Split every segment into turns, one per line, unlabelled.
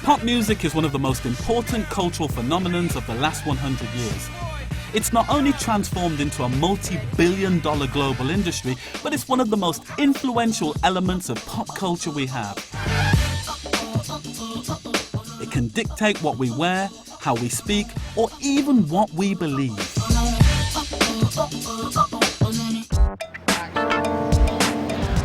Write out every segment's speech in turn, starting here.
Pop music is one of the most important cultural phenomenons of the last 100 years. It's not only transformed into a multi-billion-dollar global industry, but it's one of the most influential elements of pop culture we have. It can dictate what we wear, how we speak, or even what we believe.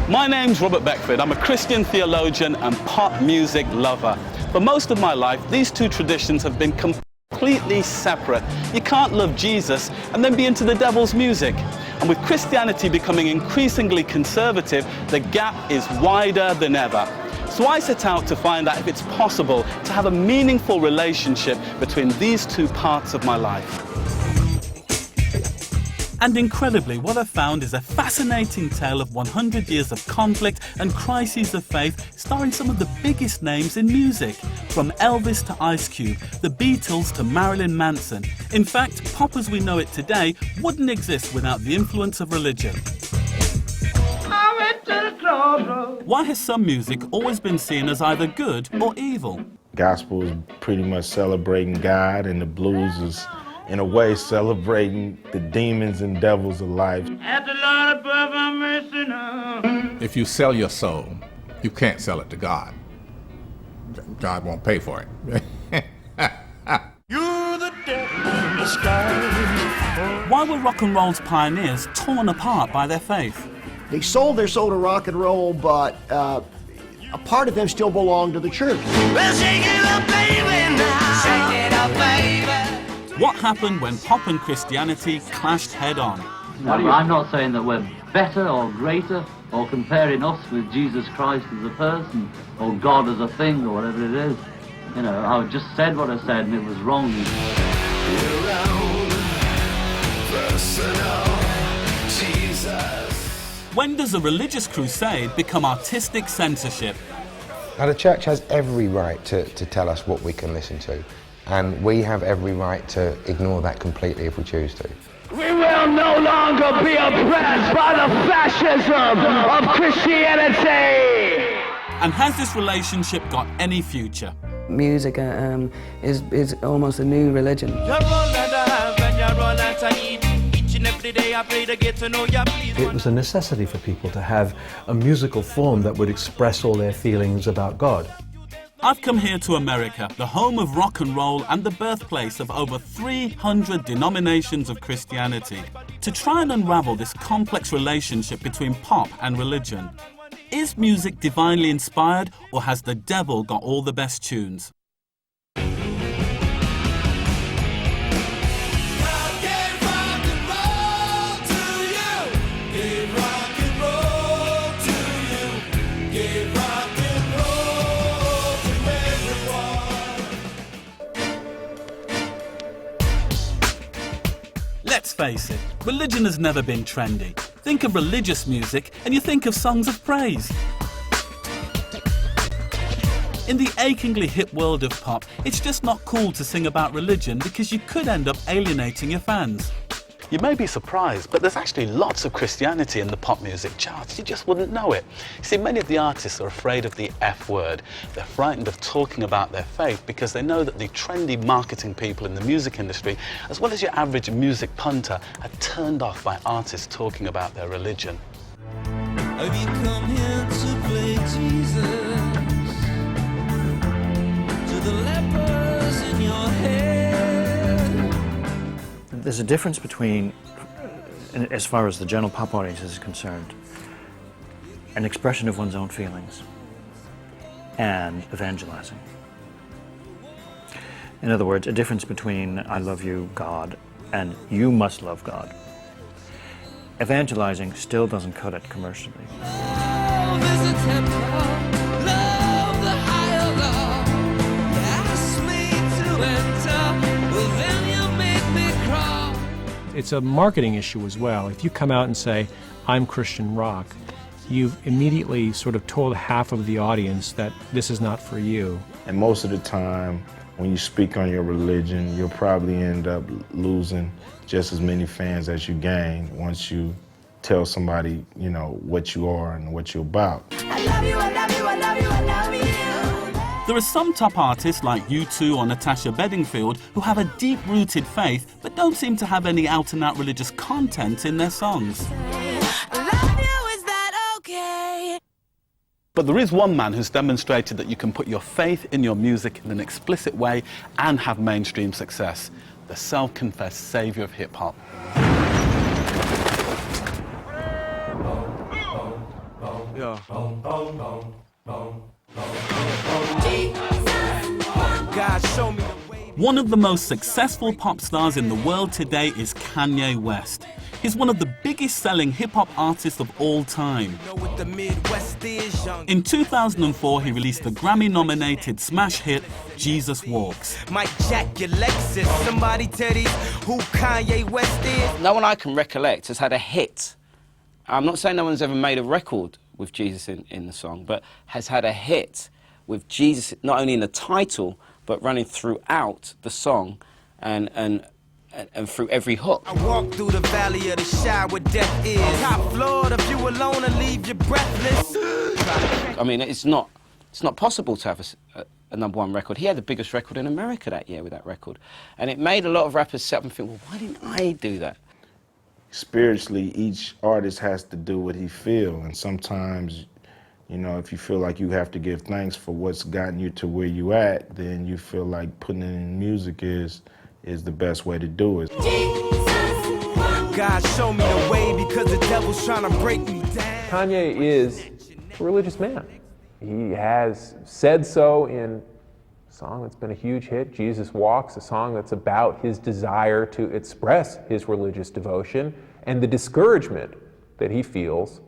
My name's Robert Beckford. I'm a Christian theologian and pop music lover. For most of my life, these two traditions have been completely separate. You can't love Jesus and then be into the devil's music. And with Christianity becoming increasingly conservative, the gap is wider than ever. So I set out to find out if it's possible to have a meaningful relationship between these two parts of my life. And incredibly, what I've found is a fascinating tale of 100 years of conflict and crises of faith, starring some of the biggest names in music, from Elvis to Ice Cube, the Beatles to Marilyn Manson. In fact, pop as we know it today wouldn't exist without the influence of religion. Why has some music always been seen as either good or evil?
Gospel is pretty much celebrating God, and the blues is, in a way, celebrating the demons and devils of life.
If you sell your soul, you can't sell it to God. God won't pay for it.
You're the devil in disguise.
Why were rock and roll's pioneers torn apart by their faith?
They sold their soul to rock and roll, but a part of them still belonged to the church.
Well, shake it up, baby, now. Shake it up, baby.
What happened when pop and Christianity clashed head-on?
I'm not saying that we're better or greater or comparing us with Jesus Christ as a person or God as a thing or whatever it is. You know, I just said what I said and it was wrong.
When does a religious crusade become artistic censorship?
Now, the church has every right to tell us what we can listen to, and we have every right to ignore that completely if we choose to.
We will no longer be oppressed by the fascism of Christianity!
And has this relationship got any future?
Music is almost a new religion.
It was a necessity for people to have a musical form that would express all their feelings about God.
I've come here to America, the home of rock and roll and the birthplace of over 300 denominations of Christianity, to try and unravel this complex relationship between pop and religion. Is music divinely inspired, or has the devil got all the best tunes? Let's face it, religion has never been trendy. Think of religious music and you think of songs of praise. In the achingly hip world of pop, it's just not cool to sing about religion because you could end up alienating your fans. You may be surprised, but there's actually lots of Christianity in the pop music charts. You just wouldn't know it. You see, many of the artists are afraid of the F word. They're frightened of talking about their faith because they know that the trendy marketing people in the music industry, as well as your average music punter, are turned off by artists talking about their religion.
Have you come here to play Jesus? To the lepers in your head?
There's a difference between, as far as the general pop audience is concerned, an expression of one's own feelings and evangelizing. In other words, a difference between I love you, God, and you must love God. Evangelizing still doesn't cut it commercially.
Love is a temple, love the higher law. You ask me to enter, well then you make me crawl.
It's a marketing issue as well. If you come out and say, I'm Christian rock, you've immediately sort of told half of the audience that this is not for you.
And most of the time, when you speak on your religion, you'll probably end up losing just as many fans as you gain once you tell somebody, you know, what you are and what you're about.
I love you, I love you, I love you, I love you.
There are some top artists like U2 or Natasha Bedingfield who have a deep-rooted faith but don't seem to have any out-and-out religious content in their songs. But there is one man who's demonstrated that you can put your faith in your music in an explicit way and have mainstream success. The self-confessed savior of hip-hop. One of the most successful pop stars in the world today is Kanye West. He's one of the biggest selling hip-hop artists of all time. In 2004, he released the Grammy-nominated smash hit, Jesus Walks.
Mike Jack, your Lexus. Somebody tell these who Kanye West is.
No one I can recollect has had a hit. I'm not saying no one's ever made a record with Jesus in the song, but has had a hit with Jesus not only in the title, but running throughout the song and through every hook.
I walk through the valley of the shadow where death is. Top floor, if you alone and leave you breathless.
I mean, it's not possible to have a #1 record. He had the biggest record in America that year with that record. And it made a lot of rappers sit up and think, well, why didn't I do that?
Spiritually, each artist has to do what he feels, and sometimes, you know, if you feel like you have to give thanks for what's gotten you to where you at, then you feel like putting it in music is the best way to do it.
God show me the way because the devil's trying to break me down.
Kanye is a religious man. He has said so in a song that's been a huge hit, Jesus Walks, a song that's about his desire to express his religious devotion and the discouragement that he feels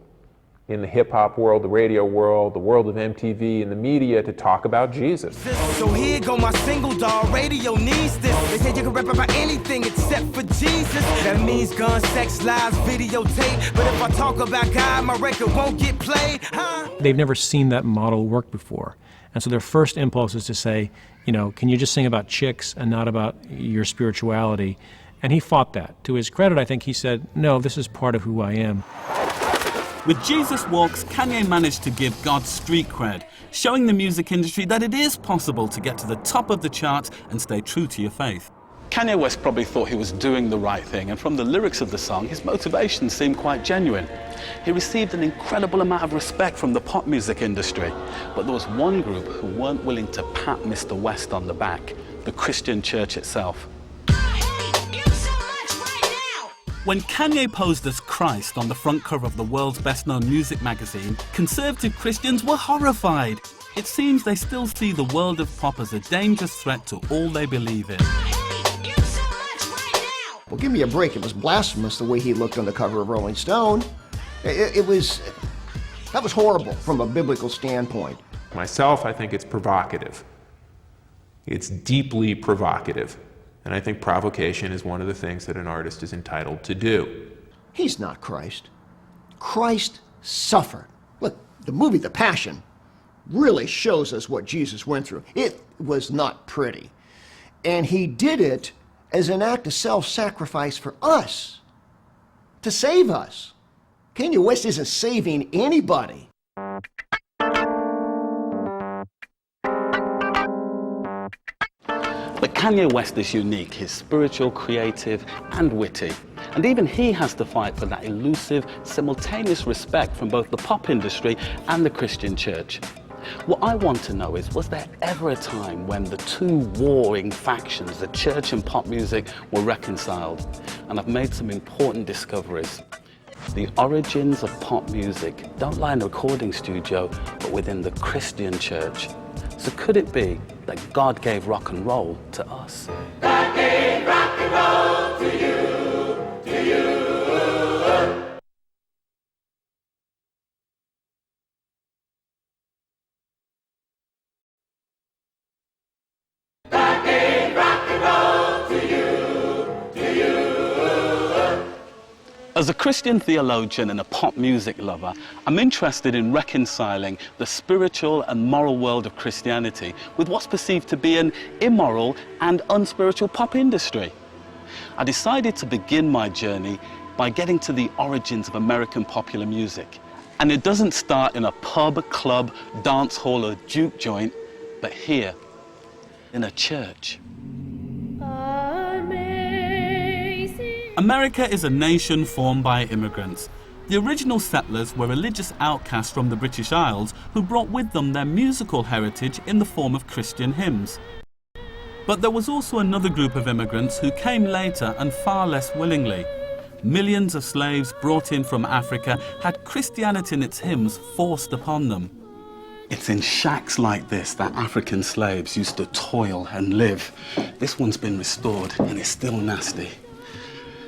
in the hip-hop world, the radio world, the world of MTV and the media to talk about Jesus.
So here go my single, dog. Radio needs this. They say you can rap about anything except for Jesus. That means guns, sex, lies, videotape. But if I talk about God, my record won't get played, huh?
They've never seen that model work before. And so their first impulse is to say, you know, can you just sing about chicks and not about your spirituality? And he fought that. To his credit, I think he said, no, this is part of who I am.
With Jesus Walks, Kanye managed to give God street cred, showing the music industry that it is possible to get to the top of the charts and stay true to your faith. Kanye West probably thought he was doing the right thing, and from the lyrics of the song, his motivation seemed quite genuine. He received an incredible amount of respect from the pop music industry, but there was one group who weren't willing to pat Mr. West on the back, the Christian church itself. When Kanye posed as Christ on the front cover of the world's best-known music magazine, conservative Christians were horrified. It seems they still see the world of pop as a dangerous threat to all they believe in.
Well, give me a break. It was blasphemous the way he looked on the cover of Rolling Stone. That was horrible from a biblical standpoint.
Myself, I think it's provocative. It's deeply provocative. And I think provocation is one of the things that an artist is entitled to do.
He's not Christ. Christ suffered. Look, the movie The Passion really shows us what Jesus went through. It was not pretty. And he did it as an act of self-sacrifice for us, to save us. Kanye West isn't saving anybody.
But Kanye West is unique. He's spiritual, creative, and witty. And even he has to fight for that elusive, simultaneous respect from both the pop industry and the Christian church. What I want to know is, was there ever a time when the two warring factions, the church and pop music, were reconciled? And I've made some important discoveries. The origins of pop music don't lie in a recording studio, but within the Christian church. So could it be that God gave rock and roll to us?
God gave rock and roll to you, to you. God gave rock and roll to you, to you.
As a Christian theologian and a pop music lover, I'm interested in reconciling the spiritual and moral world of Christianity with what's perceived to be an immoral and unspiritual pop industry. I decided to begin my journey by getting to the origins of American popular music. And it doesn't start in a pub, club, dance hall or juke joint. but here, in a church. America is a nation formed by immigrants. The original settlers were religious outcasts from the British Isles who brought with them their musical heritage in the form of Christian hymns. But there was also another group of immigrants who came later and far less willingly. Millions of slaves brought in from Africa had Christianity and its hymns forced upon them. It's in shacks like this that African slaves used to toil and live. This one's been restored and it's still nasty.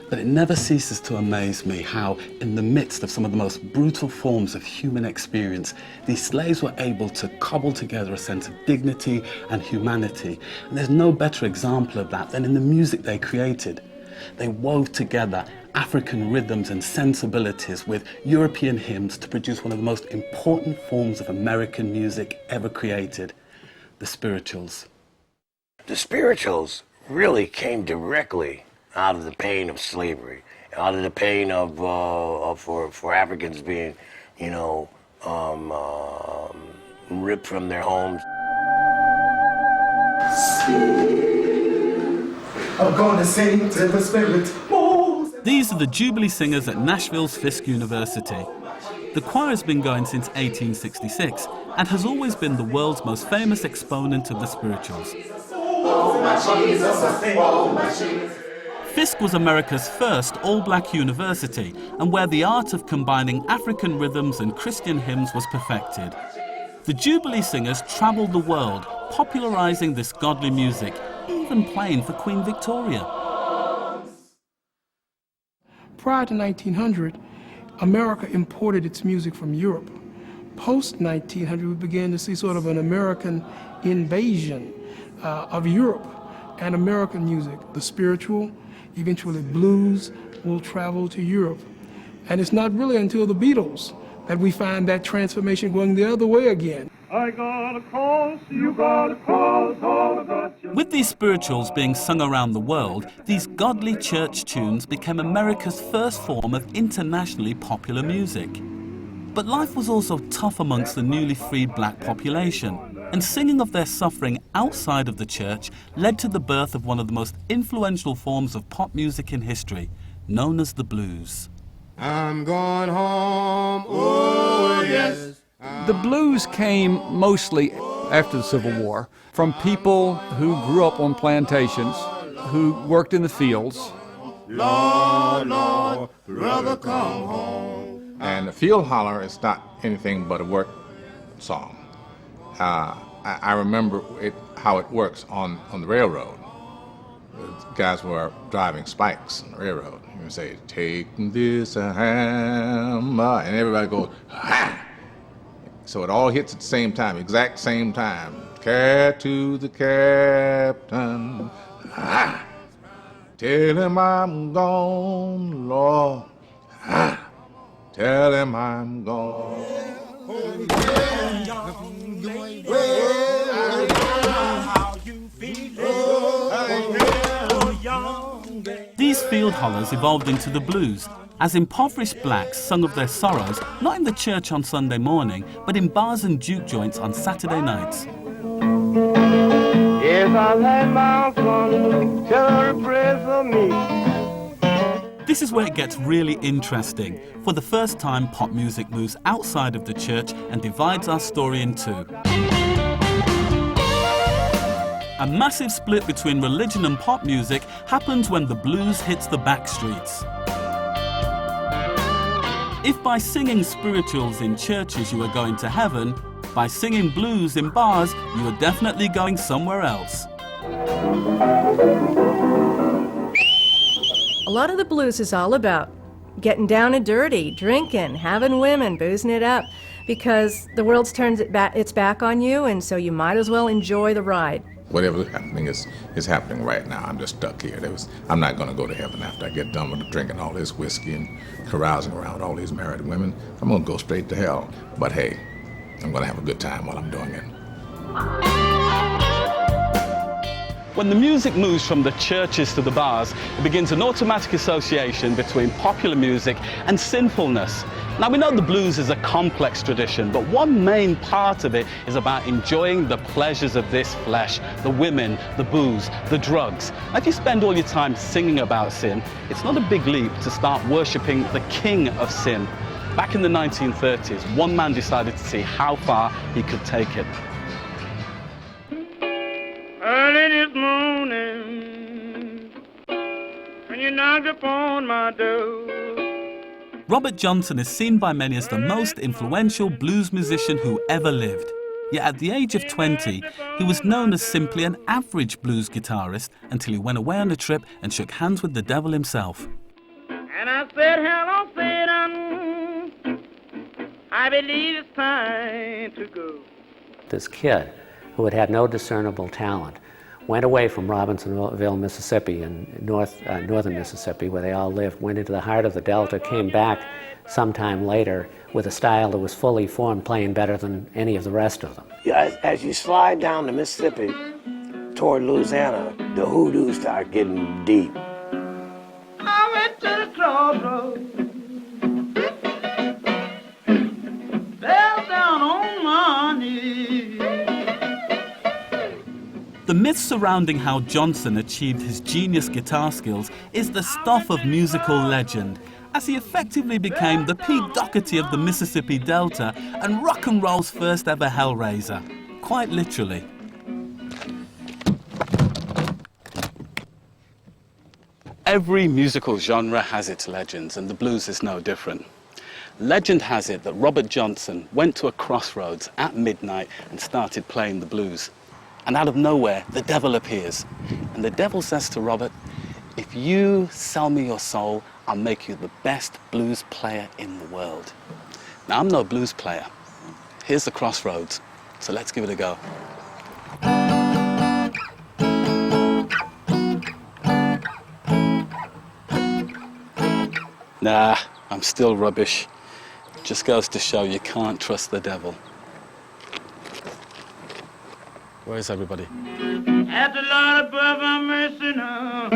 But it never ceases to amaze me how, in the midst of some of the most brutal forms of human experience, these slaves were able to cobble together a sense of dignity and humanity. And there's no better example of that than in the music they created. They wove together African rhythms and sensibilities with European hymns to produce one of the most important forms of American music ever created, the spirituals.
The spirituals really came directly out of the pain of slavery, out of the pain of for Africans being, ripped from their homes.
I'm gonna sing to the spirit.
These are the Jubilee Singers at Nashville's Fisk University. The choir has been going since 1866 and has always been the world's most famous exponent of the spirituals.
Oh, my Jesus, oh, my Jesus.
Fisk was America's first all-black university and where the art of combining African rhythms and Christian hymns was perfected. The Jubilee Singers travelled the world, popularising this godly music, even playing for Queen Victoria.
Prior to 1900, America imported its music from Europe. Post-1900, we began to see sort of an American invasion of Europe and American music. The spiritual, eventually blues, will travel to Europe. And it's not really until the Beatles that we find that transformation going the other way again.
I got a cross, you got a cross, all about you.
With these spirituals being sung around the world, these godly church tunes became America's first form of internationally popular music. But life was also tough amongst the newly freed black population, and singing of their suffering outside of the church led to the birth of one of the most influential forms of pop music in history, known as the blues.
I'm going home, oh yes.
The blues came mostly after the Civil War from people who grew up on plantations, who worked in the fields.
Lord, Lord, brother, come home.
And the field holler is not anything but a work song. I remember how it works on the railroad. The guys were driving spikes on the railroad. You would say, take this hammer, and everybody goes, ha! So it all hits at the same time, exact same time. Care to the captain, ha! Tell him I'm gone, Lord, ha! Tell him I'm gone.
These field hollers evolved into the blues, as impoverished blacks sung of their sorrows, not in the church on Sunday morning, but in bars and juke joints on Saturday nights.
Yes, I've had my fun, tell her to pray for me.
This is where it gets really interesting. For the first time, pop music moves outside of the church and divides our story in two. A massive split between religion and pop music happens when the blues hits the back streets. If by singing spirituals in churches you are going to heaven, by singing blues in bars, you are definitely going somewhere else.
A lot of the blues is all about getting down and dirty, drinking, having women, boozing it up, because the world's turned its back on you, and so you might as well enjoy the ride.
Whatever's happening is happening right now. I'm just stuck here. I'm not going to go to heaven after I get done with drinking all this whiskey and carousing around with all these married women. I'm going to go straight to hell. But hey, I'm going to have a good time while I'm doing it.
When the music moves from the churches to the bars, it begins an automatic association between popular music and sinfulness. Now, we know the blues is a complex tradition, but one main part of it is about enjoying the pleasures of this flesh, the women, the booze, the drugs. Now, if you spend all your time singing about sin, it's not a big leap to start worshipping the king of sin. Back in the 1930s, one man decided to see how far he could take it.
Early this morning, when you knocked upon my door.
Robert Johnson is seen by many as the most influential blues musician who ever lived. Yet at the age of 20, he was known as simply an average blues guitarist until he went away on a trip and shook hands with the devil himself.
And I said, hello, Satan, I believe it's time to go.
This kid, who had no discernible talent, went away from Robinsonville, Mississippi, in northern Mississippi, where they all lived, went into the heart of the Delta, came back sometime later with a style that was fully formed, playing better than any of the rest of them.
Yeah, as you slide down the Mississippi toward Louisiana, the hoodoos start getting deep.
I went to the crossroads, fell down on my knees.
The myth surrounding how Johnson achieved his genius guitar skills is the stuff of musical legend, as he effectively became the Pete Doherty of the Mississippi Delta and rock and roll's first ever hellraiser, quite literally. Every musical genre has its legends, and the blues is no different. Legend has it that Robert Johnson went to a crossroads at midnight and started playing the blues. And out of nowhere, the devil appears. And the devil says to Robert, if you sell me your soul, I'll make you the best blues player in the world. Now, I'm no blues player. Here's the crossroads, so let's give it a go. Nah, I'm still rubbish. Just goes to show you can't trust the devil. Where's everybody?
At the Lord above our mercy now,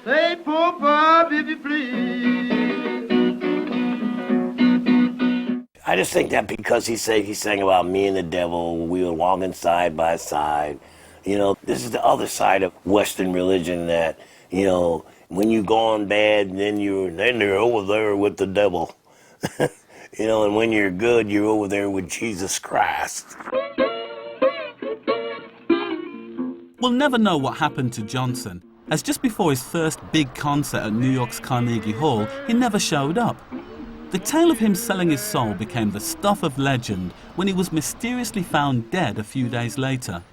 say, poor Bob, if you please.
I just think that because he sang about me and the devil, we were walking side by side. You know, this is the other side of Western religion that, you know, when you go on bad, then you're over there with the devil. You know, and when you're good, you're over there with Jesus Christ.
We'll never know what happened to Johnson, as just before his first big concert at New York's Carnegie Hall, he never showed up. The tale of him selling his soul became the stuff of legend when he was mysteriously found dead a few days later.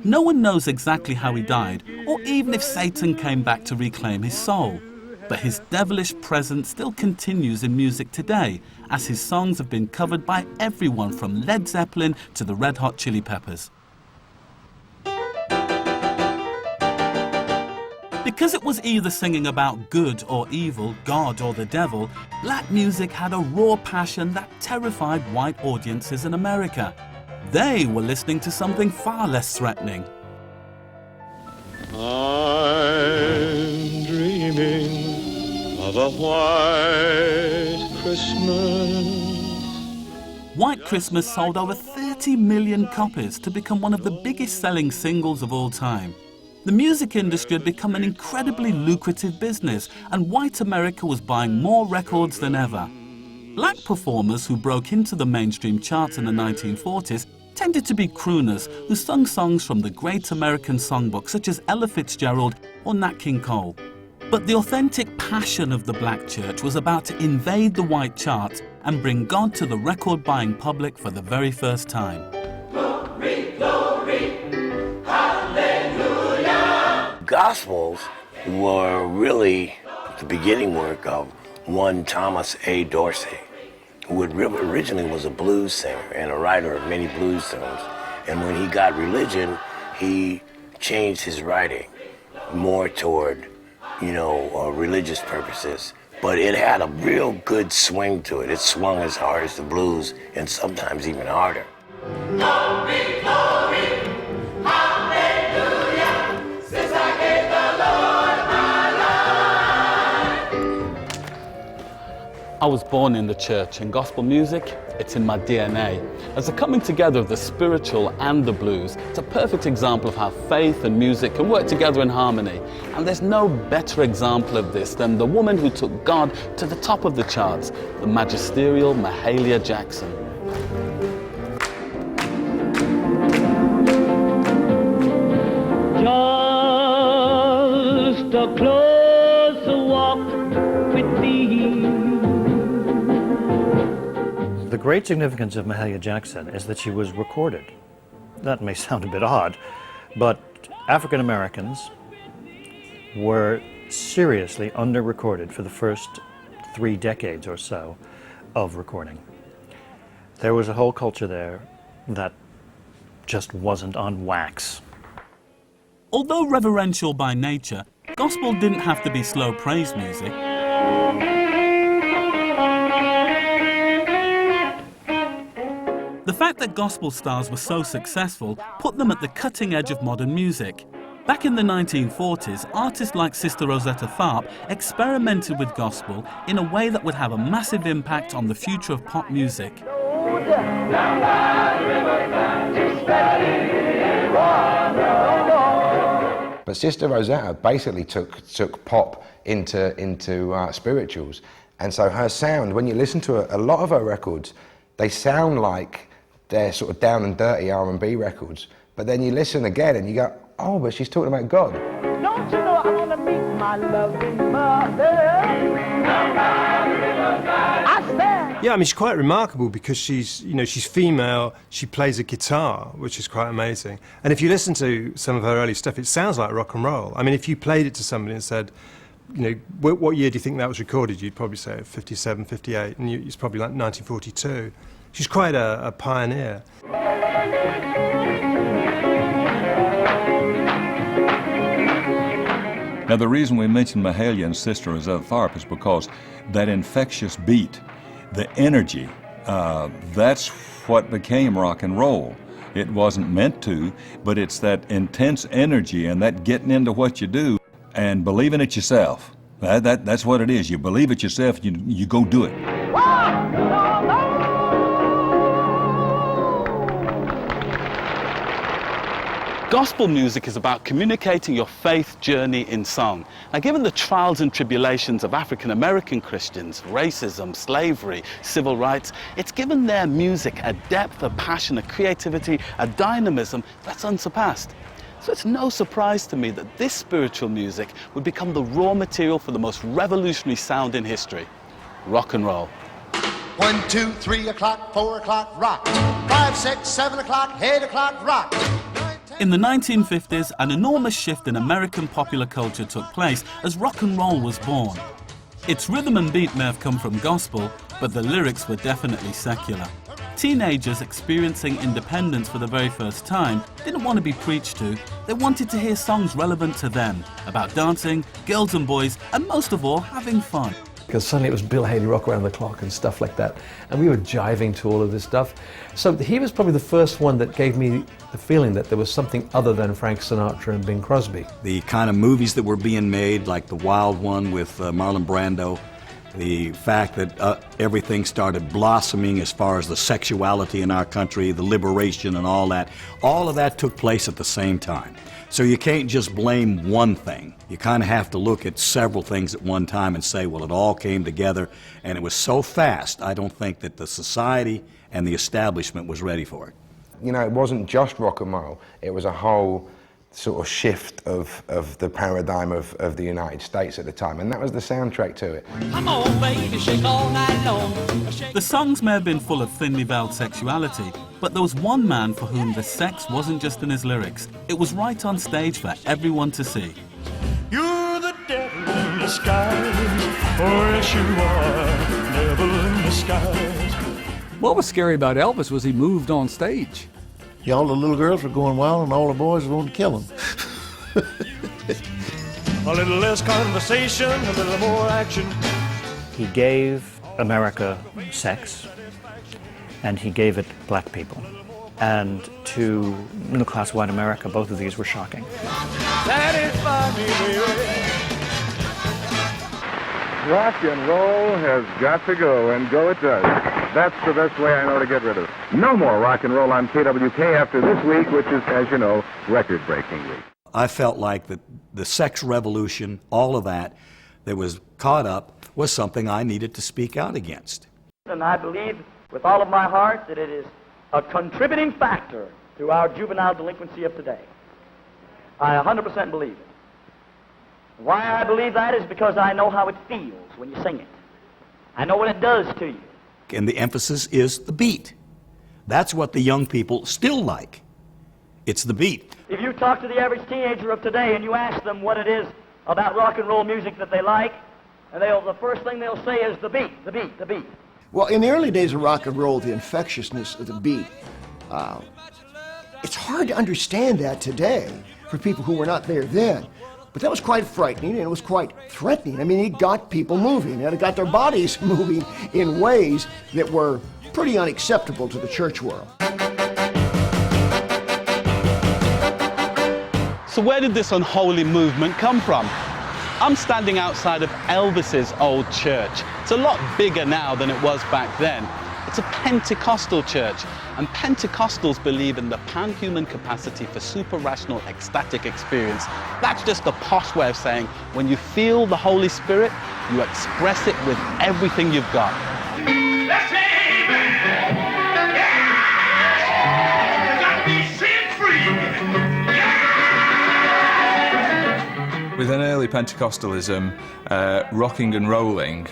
No one knows exactly how he died, or even if Satan came back to reclaim his soul. But his devilish presence still continues in music today, as his songs have been covered by everyone from Led Zeppelin to the Red Hot Chili Peppers. Because it was either singing about good or evil, God or the devil, black music had a raw passion that terrified white audiences in America. They were listening to something far less threatening.
I'm dreaming of a white Christmas.
White Christmas sold over 30 million copies to become one of the biggest selling singles of all time. The music industry had become an incredibly lucrative business, and white America was buying more records than ever. Black performers who broke into the mainstream charts in the 1940s tended to be crooners who sung songs from the great American songbook, such as Ella Fitzgerald or Nat King Cole. But the authentic passion of the black church was about to invade the white charts and bring God to the record-buying public for the very first time.
Glory, glory, hallelujah.
Gospels were really the beginning work of one Thomas A. Dorsey, who originally was a blues singer and a writer of many blues songs. And when he got religion, he changed his writing more toward, you know, religious purposes. But it had a real good swing to it. It swung as hard as the blues and sometimes even harder.
Glory, glory, hallelujah.
I was born in the church, and gospel music, it's in my DNA. As a coming together of the spiritual and the blues, it's a perfect example of how faith and music can work together in harmony. And there's no better example of this than the woman who took God to the top of the charts, the magisterial Mahalia Jackson.
Just a closer walk with thee.
The great significance of Mahalia Jackson is that she was recorded. That may sound a bit odd, but African Americans were seriously under-recorded for the first 3 decades or so of recording. There was a whole culture there that just wasn't on wax.
Although reverential by nature, gospel didn't have to be slow praise music. The fact that gospel stars were so successful put them at the cutting edge of modern music. Back in the 1940s, artists like Sister Rosetta Tharpe experimented with gospel in a way that would have a massive impact on the future of pop music.
But Sister Rosetta basically took pop into spirituals, and so her sound, when you listen to a lot of her records, they sound like they're sort of down and dirty R&B records, but then you listen again and you go, oh, but she's talking about God.
Don't you know I want to meet my loving mother? I stand.
Yeah, I mean, she's quite remarkable because she's female, she plays a guitar, which is quite amazing. And if you listen to some of her early stuff, it sounds like rock and roll. I mean, if you played it to somebody and said, what year do you think that was recorded? You'd probably say 57, 58, and it's probably like 1942. She's quite a pioneer.
Now, the reason we mentioned Mahalia and Sister Rosetta Tharpe is because that infectious beat, the energy, that's what became rock and roll. It wasn't meant to, but it's that intense energy and that getting into what you do and believing it yourself. That's what it is. You believe it yourself, you go do it.
Gospel music is about communicating your faith journey in song. Now, given the trials and tribulations of African American Christians, racism, slavery, civil rights, it's given their music a depth, a passion, a creativity, a dynamism that's unsurpassed. So it's no surprise to me that this spiritual music would become the raw material for the most revolutionary sound in history: rock and roll.
1, 2, 3 o'clock, 4 o'clock, rock. 5, 6, 7 o'clock, 8 o'clock, rock.
In the 1950s, an enormous shift in American popular culture took place as rock and roll was born. Its rhythm and beat may have come from gospel, but the lyrics were definitely secular. Teenagers experiencing independence for the very first time didn't want to be preached to. They wanted to hear songs relevant to them, about dancing, girls and boys, and most of all, having fun.
Because suddenly it was Bill Haley, Rock Around the Clock and stuff like that. And we were jiving to all of this stuff. So he was probably the first one that gave me the feeling that there was something other than Frank Sinatra and Bing Crosby.
The kind of movies that were being made, like The Wild One with Marlon Brando, the fact that everything started blossoming as far as the sexuality in our country, the liberation and all of that took place at the same time. So you can't just blame one thing. You kind of have to look at several things at one time and say, well, it all came together, and it was so fast, I don't think that the society and the establishment was ready for it.
You know, it wasn't just rock and roll, it was a whole sort of shift of the paradigm of the United States at the time, and that was the soundtrack to it.
Come on, baby, shake all night long.
The songs may have been full of thinly veiled sexuality, but there was one man for whom the sex wasn't just in his lyrics. It was right on stage for everyone to see.
You're the devil in disguise, or yes you are, devil in disguise.
What was scary about Elvis was he moved on stage.
Yeah, all the little girls were going wild and all the boys were wanting to kill him.
A little less conversation, a little more action.
He gave America sex, and he gave it black people. And to middle-class white America, both of these were shocking.
Satisfy me, baby.
Rock and roll has got to go, and go it does. That's the best way I know to get rid of it. No more rock and roll on KWK after this week, which is, as you know, record-breaking week.
I felt like the sex revolution, all of that was caught up, was something I needed to speak out against.
And I believe with all of my heart that it is a contributing factor to our juvenile delinquency of today. I 100% believe it. Why I believe that is because I know how it feels when you sing it. I know what it does to you.
And the emphasis is the beat. That's what the young people still like. It's the beat.
If you talk to the average teenager of today and you ask them what it is about rock and roll music that they like, and the first thing they'll say is the beat, the beat, the beat.
Well, in the early days of rock and roll, the infectiousness of the beat, it's hard to understand that today for people who were not there then. But that was quite frightening, and it was quite threatening. I mean, it got people moving, and it got their bodies moving in ways that were pretty unacceptable to the church world.
So where did this unholy movement come from? I'm standing outside of Elvis's old church. It's a lot bigger now than it was back then. It's a Pentecostal church, and Pentecostals believe in the pan-human capacity for super-rational ecstatic experience. That's just a posh way of saying when you feel the Holy Spirit, you express it with everything you've got.
Let's say amen. Yeah. You got to be sin-free.
Within early Pentecostalism, rocking and rolling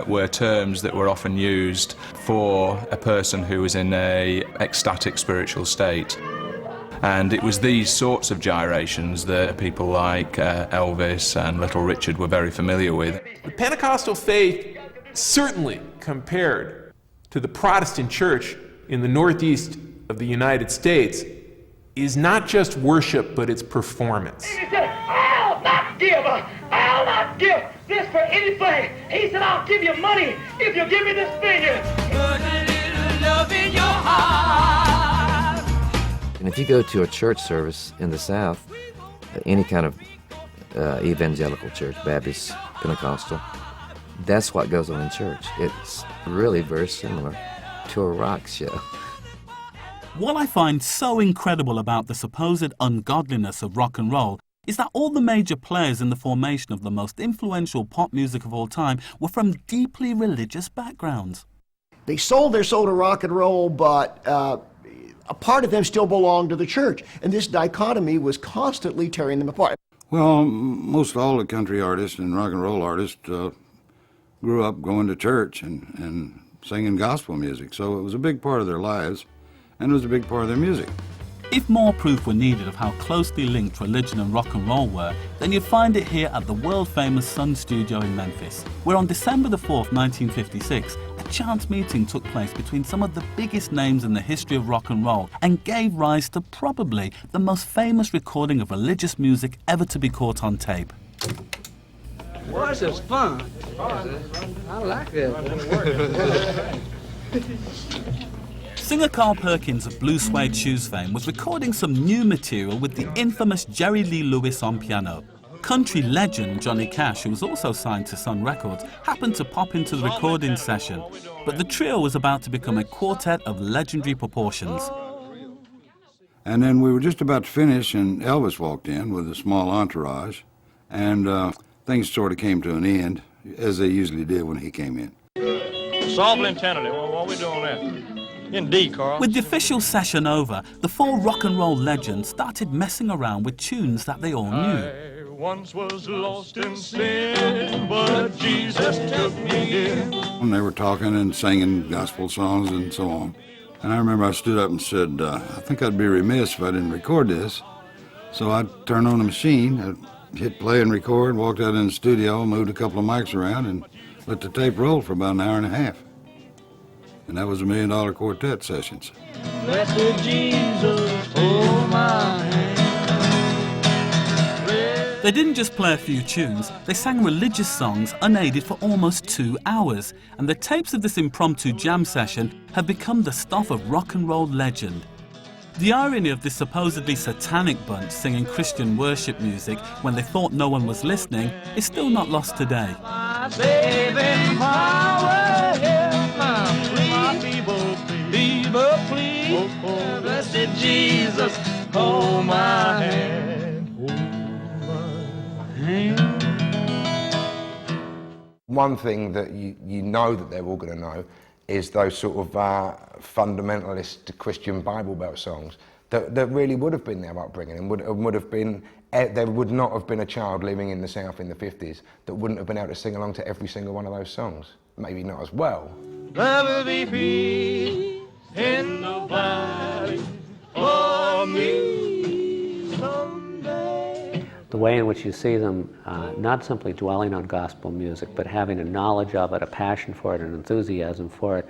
were terms that were often used for a person who was in a ecstatic spiritual state. And it was these sorts of gyrations that people like Elvis and Little Richard were very familiar with.
The Pentecostal faith, certainly compared to the Protestant church in the northeast of the United States, is not just worship, but it's performance.
He said, I'll not give this for anything. He said, I'll give you money if you give me this finger. Put a little love in your heart.
And if you go to a church service in the South, any kind of evangelical church, Baptist, Pentecostal, that's what goes on in church. It's really very similar to a rock show.
What I find so incredible about the supposed ungodliness of rock and roll is that all the major players in the formation of the most influential pop music of all time were from deeply religious backgrounds.
They sold their soul to rock and roll, but a part of them still belonged to the church, and this dichotomy was constantly tearing them apart.
Well, most all the country artists and rock and roll artists grew up going to church and singing gospel music, so it was a big part of their lives, and it was a big part of their music.
If more proof were needed of how closely linked religion and rock and roll were, then you'd find it here at the world-famous Sun Studio in Memphis, where on December the 4th, 1956, a chance meeting took place between some of the biggest names in the history of rock and roll and gave rise to probably the most famous recording of religious music ever to be caught on tape.
Well, this is fun. I like it.
Singer Carl Perkins of Blue Suede Shoes fame was recording some new material with the infamous Jerry Lee Lewis on piano. Country legend Johnny Cash, who was also signed to Sun Records, happened to pop into the recording session, but the trio was about to become a quartet of legendary proportions.
And then we were just about to finish, and Elvis walked in with a small entourage, and things sort of came to an end, as they usually did when he came in.
Softly and tenderly, what are we doing there? Indeed, Carl.
With the official session over, the four rock and roll legends started messing around with tunes that they all knew.
I once was lost in sin, but Jesus took me in.
And they were talking and singing gospel songs and so on. And I remember I stood up and said, I think I'd be remiss if I didn't record this. So I turned on the machine, I hit play and record, walked out in the studio, moved a couple of mics around, and let the tape roll for about an hour and a half. And that was $1 Million Quartet sessions.
Blessed Jesus, hold my hand.
They didn't just play a few tunes, they sang religious songs unaided for almost 2 hours, and the tapes of this impromptu jam session have become the stuff of rock and roll legend. The irony of this supposedly satanic bunch singing Christian worship music when they thought no one was listening is still not lost today.
saving power. Help my people, please. Blessed Jesus, hold my hand. Hold my hand.
One thing that you know that they're all going to know is those sort of fundamentalist Christian Bible Belt songs that really would have been their upbringing and would have been, there would not have been a child living in the South in the 50s that wouldn't have been able to sing along to every single one of those songs. Maybe not as well.
There will be peace in the valley for me someday.
The way in which you see them not simply dwelling on gospel music, but having a knowledge of it, a passion for it, an enthusiasm for it,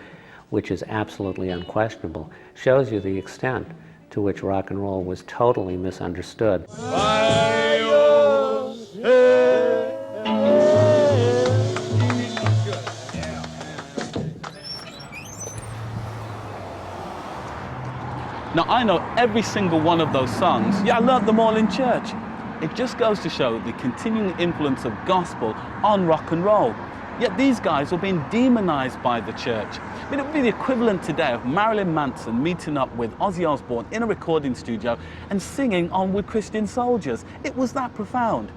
which is absolutely unquestionable, shows you the extent to which rock and roll was totally misunderstood.
Now, I know every single one of those songs. Yeah, I learned them all in church. It just goes to show the continuing influence of gospel on rock and roll. Yet these guys were being demonized by the church. I mean, it would be the equivalent today of Marilyn Manson meeting up with Ozzy Osbourne in a recording studio and singing Onward Christian Soldiers. It was that profound.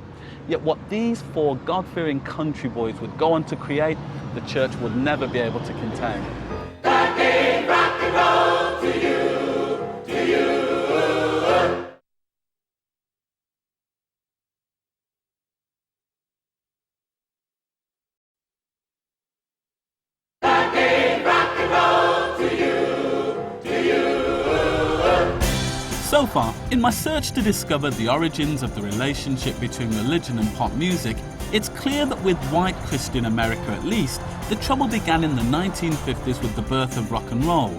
Yet what these four God-fearing country boys would go on to create, the church would never be able to contain.
That gave rock and roll to you, to you.
So far, in my search to discover the origins of the relationship between religion and pop music, it's clear that with white Christian America at least, the trouble began in the 1950s with the birth of rock and roll.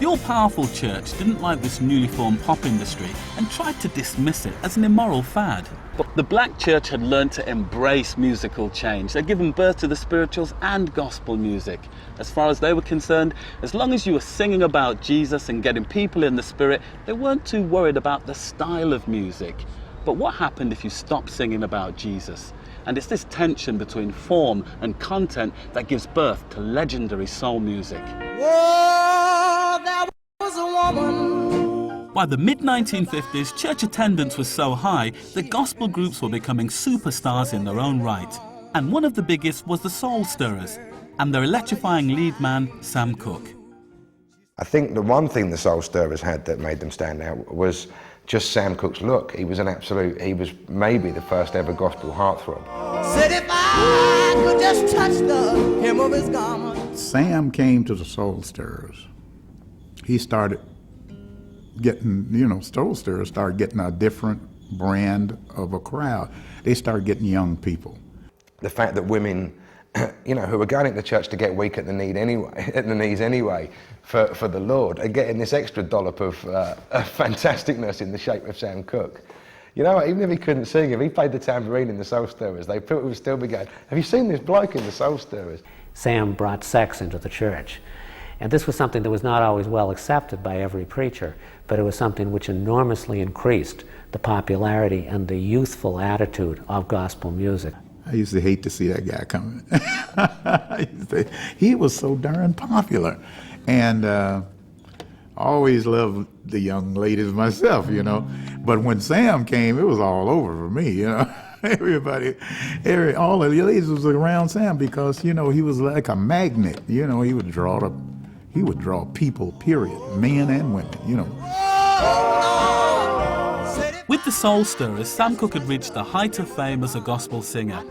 The all-powerful church didn't like this newly formed pop industry and tried to dismiss it as an immoral fad. But the black church had learned to embrace musical change. They'd given birth to the spirituals and gospel music. As far as they were concerned, as long as you were singing about Jesus and getting people in the spirit, they weren't too worried about the style of music. But what happened if you stopped singing about Jesus? And it's this tension between form and content that gives birth to legendary soul music.
Whoa, there was a woman.
By the mid-1950s, church attendance was so high that gospel groups were becoming superstars in their own right. And one of the biggest was the Soul Stirrers and their electrifying lead man, Sam Cooke.
I think the one thing the Soul Stirrers had that made them stand out was just Sam Cooke's look. He was he was maybe the first ever gospel heartthrob.
Said if I could just touch the hem of his garment.
Sam came to the Soul Stirrers. He started getting, Soul Stirrers started getting a different brand of a crowd. They started getting young people.
The fact that women, who were going into church to get weak at the knees anyway, for the Lord, are getting this extra dollop of fantasticness in the shape of Sam Cooke. Even if he couldn't sing, if he played the tambourine in the Soul Stirrers, people would still be going, have you seen this bloke in the Soul Stirrers?
Sam brought sex into the church. And this was something that was not always well accepted by every preacher, but it was something which enormously increased the popularity and the youthful attitude of gospel music.
I used to hate to see that guy coming. He was so darn popular. And I always loved the young ladies myself, But when Sam came, it was all over for me, Everybody, all the ladies was around Sam because, he was like a magnet, He would draw people, period, men and women,
With the Soul Stirrers, Sam Cooke had reached the height of fame as a gospel singer.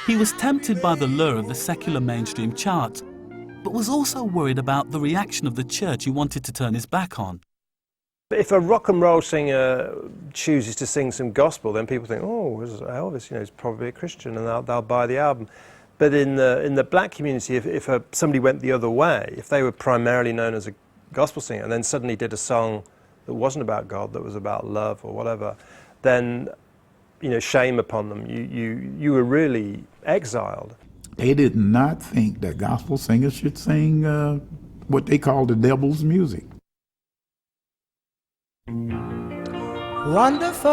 He was tempted by the lure of the secular mainstream charts, but was also worried about the reaction of the church he wanted to turn his back on.
If a rock and roll singer chooses to sing some gospel, then people think, oh, Elvis, he's probably a Christian, and they'll buy the album. But in the black community, if somebody went the other way, if they were primarily known as a gospel singer and then suddenly did a song that wasn't about God, that was about love or whatever, then, shame upon them. You were really exiled.
They did not think that gospel singers should sing what they call the devil's music.
Wonderful.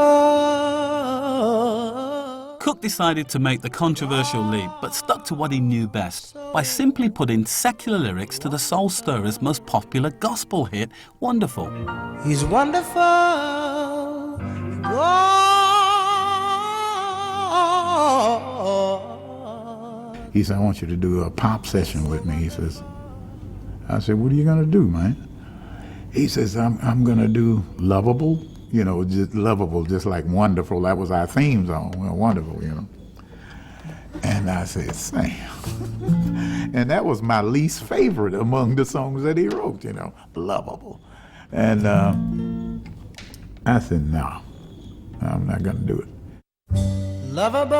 Cooke decided to make the controversial leap, but stuck to what he knew best, by simply putting secular lyrics to the Soul Stirrer's most popular gospel hit, Wonderful.
He's wonderful.
He said, I want you to do a pop session with me. He says, I said, what are you gonna do, man? He says, I'm gonna do Lovable, you know, just Lovable, just like Wonderful. That was our theme song, well, Wonderful, you know. And I said, Sam. And that was my least favorite among the songs that he wrote, you know, Lovable. And I said, no, I'm not gonna do it.
Lovable,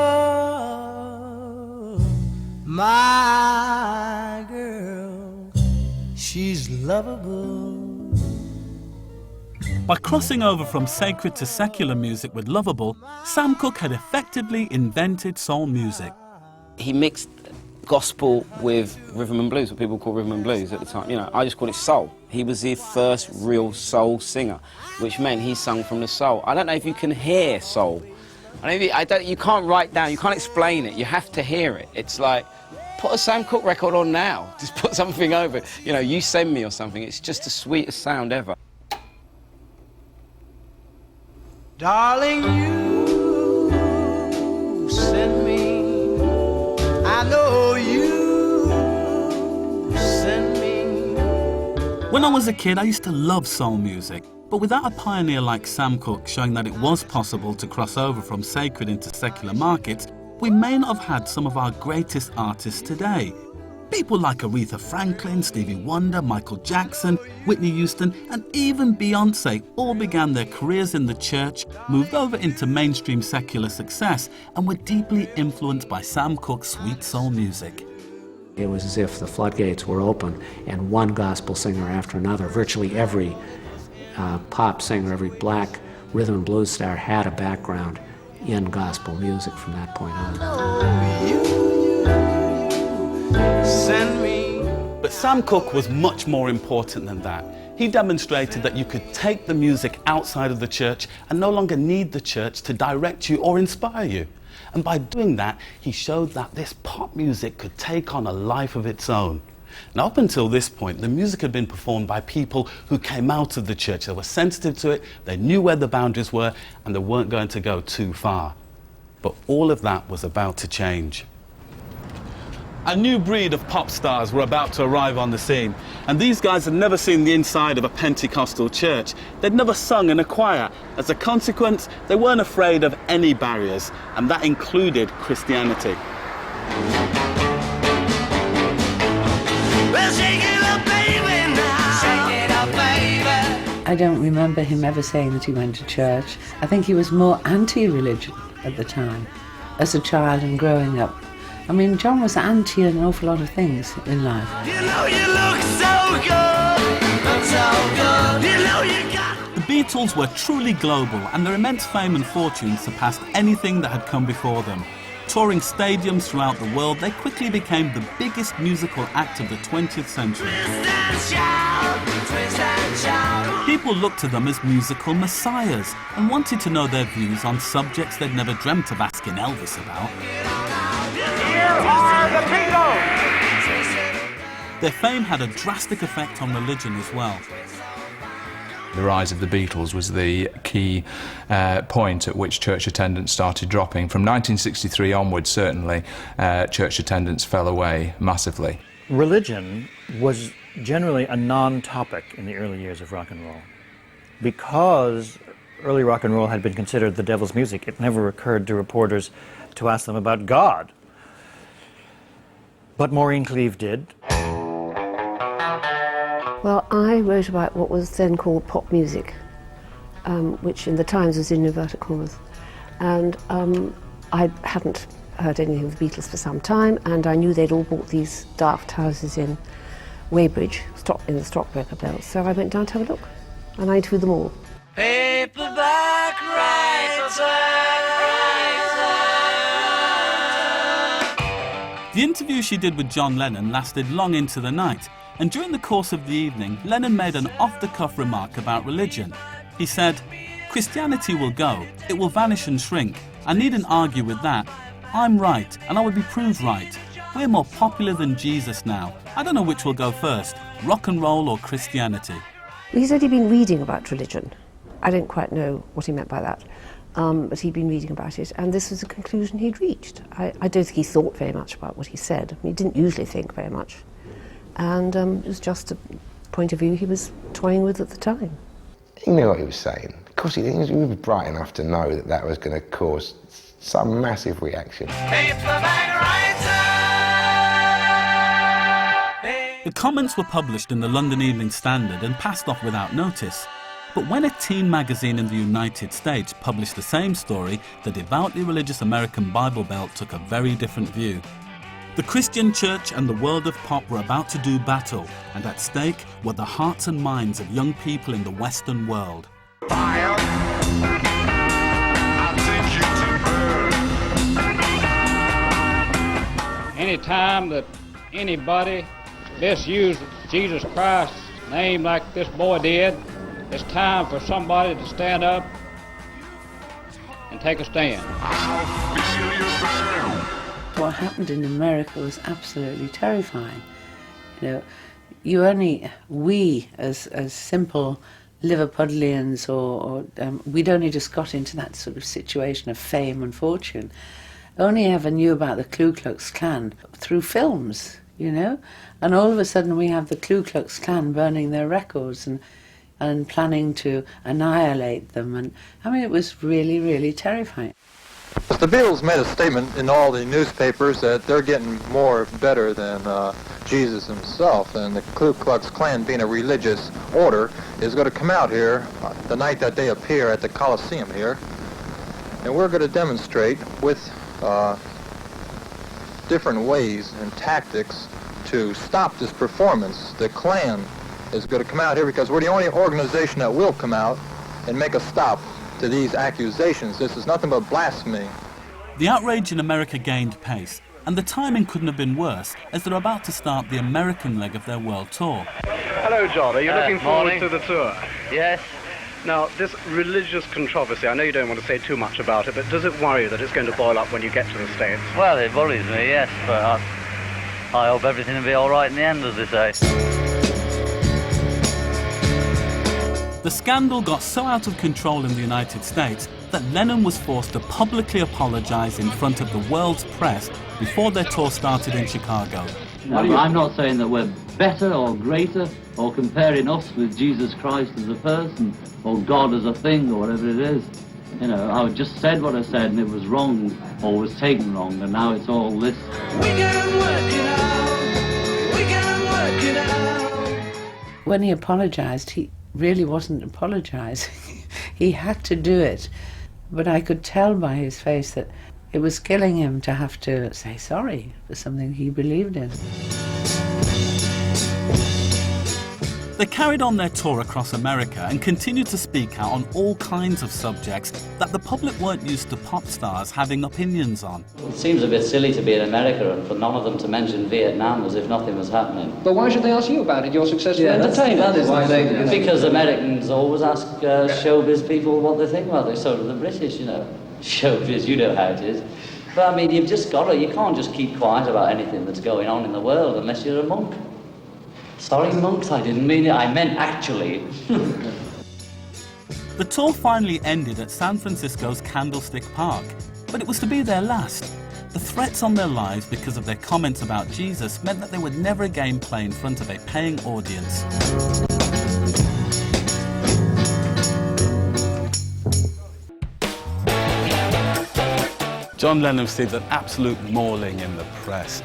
my girl, she's lovable.
By crossing over from sacred to secular music with Lovable, Sam Cooke had effectively invented soul music.
He mixed gospel with rhythm and blues, what people call rhythm and blues at the time. You know, I just called it soul. He was the first real soul singer, which meant he sung from the soul. I don't know if you can hear soul. You can't write down, you can't explain it, you have to hear it. It's like, put a Sam Cooke record on now, just put something over it. You know, You Send Me or something, it's just the sweetest sound ever.
Darling, you send me, I know you send me.
When I was a kid, I used to love soul music, but without a pioneer like Sam Cooke showing that it was possible to cross over from sacred into secular markets, we may not have had some of our greatest artists today. People like Aretha Franklin, Stevie Wonder, Michael Jackson, Whitney Houston, and even Beyonce all began their careers in the church, moved over into mainstream secular success, and were deeply influenced by Sam Cooke's sweet soul music.
It was as if the floodgates were open and one gospel singer after another, virtually every pop singer, every black rhythm and blues star had a background in gospel music from that point on.
Send me.
But Sam Cooke was much more important than that. He demonstrated that you could take the music outside of the church and no longer need the church to direct you or inspire you. And by doing that, he showed that this pop music could take on a life of its own. Now, up until this point, the music had been performed by people who came out of the church. They were sensitive to it, they knew where the boundaries were, and they weren't going to go too far. But all of that was about to change. A new breed of pop stars were about to arrive on the scene, and these guys had never seen the inside of a Pentecostal church. They'd never sung in a choir. As a consequence, they weren't afraid of any barriers, and that included Christianity.
Well, shake it up, baby, now. Shake it up, baby.
I don't remember him ever saying that he went to church. I think he was more anti-religion at the time, as a child and growing up. I mean, John was anti an awful lot of things in life.
You know you look so good, so good. You know you got.
The Beatles were truly global, and their immense fame and fortune surpassed anything that had come before them. Touring stadiums throughout the world, they quickly became the biggest musical act of the 20th century. People looked to them as musical messiahs and wanted to know their views on subjects they'd never dreamt of asking Elvis about.
Here are the Beatles!
Their fame had a drastic effect on religion as well.
The rise of the Beatles was the key point at which church attendance started dropping. From 1963 onwards, certainly, church attendance fell away massively.
Religion was generally a non-topic in the early years of rock and roll. Because early rock and roll had been considered the devil's music, it never occurred to reporters to ask them about God. But Maureen Cleave did.
Well, I wrote about what was then called pop music, which in the Times was in inverted commas. And I hadn't heard anything of the Beatles for some time, and I knew they'd all bought these daft houses in Weybridge, in the stockbroker belt. So I went down to have a look, and I interviewed them all.
Paperback writer.
The interview she did with John Lennon lasted long into the night, and during the course of the evening, Lennon made an off-the-cuff remark about religion. He said, "Christianity will go, it will vanish and shrink, I needn't argue with that. I'm right, and I would be proved right. We're more popular than Jesus now. I don't know which will go first, rock and roll or Christianity.
He said he'd been reading about religion. I don't quite know what he meant by that, but he'd been reading about it, and this was the conclusion he'd reached. I don't think he thought very much about what he said. He didn't usually think very much, and it was just a point of view he was toying with at the time.
He knew what he was saying. Of course, he was bright enough to know that that was going to cause some massive reaction.
The comments were published in the London Evening Standard and passed off without notice. But when a teen magazine in the United States published the same story, the devoutly religious American Bible Belt took a very different view. The Christian church and the world of pop were about to do battle, and at stake were the hearts and minds of young people in the Western world.
Any time that anybody misuse Jesus Christ's name like this boy did, it's time for somebody to stand up and take a stand.
What happened in America was absolutely terrifying. You know, we as simple Liverpudlians we'd only just got into that sort of situation of fame and fortune, only ever knew about the Ku Klux Klan through films, you know, and all of a sudden we have the Ku Klux Klan burning their records and planning to annihilate them, and I mean it was really, really terrifying.
The Beatles made a statement in all the newspapers that they're getting more better than Jesus himself, and the Ku Klux Klan, being a religious order, is going to come out here the night that they appear at the Coliseum here, and we're going to demonstrate with different ways and tactics to stop this performance. The Klan is going to come out here because we're the only organization that will come out and make a stop to these accusations. This is nothing but blasphemy.
The outrage in America gained pace, and the timing couldn't have been worse, as they're about to start the American leg of their world tour.
Hello, John. Are you looking forward to the tour?
Yes.
Now, this religious controversy, I know you don't want to say too much about it, but does it worry you that it's going to boil up when you get to the States?
Well, it worries me, yes, but I hope everything will be all right in the end, as they say.
The scandal got so out of control in the United States that Lennon was forced to publicly apologize in front of the world's press before their tour started in Chicago.
No, I'm not saying that we're better or greater or comparing us with Jesus Christ as a person or God as a thing or whatever it is. You know, I just said what I said and it was wrong or was taken wrong, and now it's all this.
We can work it out. We can work it out.
When he apologized, he really wasn't apologizing. He had to do it. But I could tell by his face that it was killing him to have to say sorry for something he believed in.
They carried on their tour across America and continued to speak out on all kinds of subjects that the public weren't used to pop stars having opinions on.
It seems a bit silly to be in America and for none of them to mention Vietnam as if nothing was happening.
But why should they ask you about it? You're successful entertainer.
That is because Americans always ask showbiz people what they think about it. So do the British, you know. Showbiz, you know how it is. But I mean, you've just got to, you can't just keep quiet about anything that's going on in the world unless you're a monk. Sorry, monks, I didn't mean it, I meant actually.
The tour finally ended at San Francisco's Candlestick Park, but it was to be their last. The threats on their lives because of their comments about Jesus meant that they would never again play in front of a paying audience. John Lennon received an absolute mauling in the press,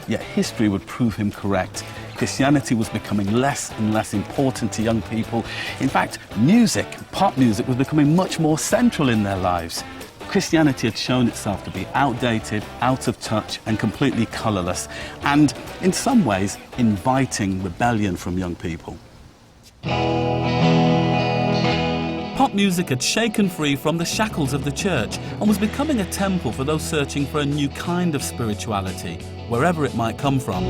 yet history would prove him correct. Christianity was becoming less and less important to young people. In fact, music, pop music, was becoming much more central in their lives. Christianity had shown itself to be outdated, out of touch, and completely colourless, and in some ways, inviting rebellion from young people. Pop music had shaken free from the shackles of the church and was becoming a temple for those searching for a new kind of spirituality, wherever it might come from.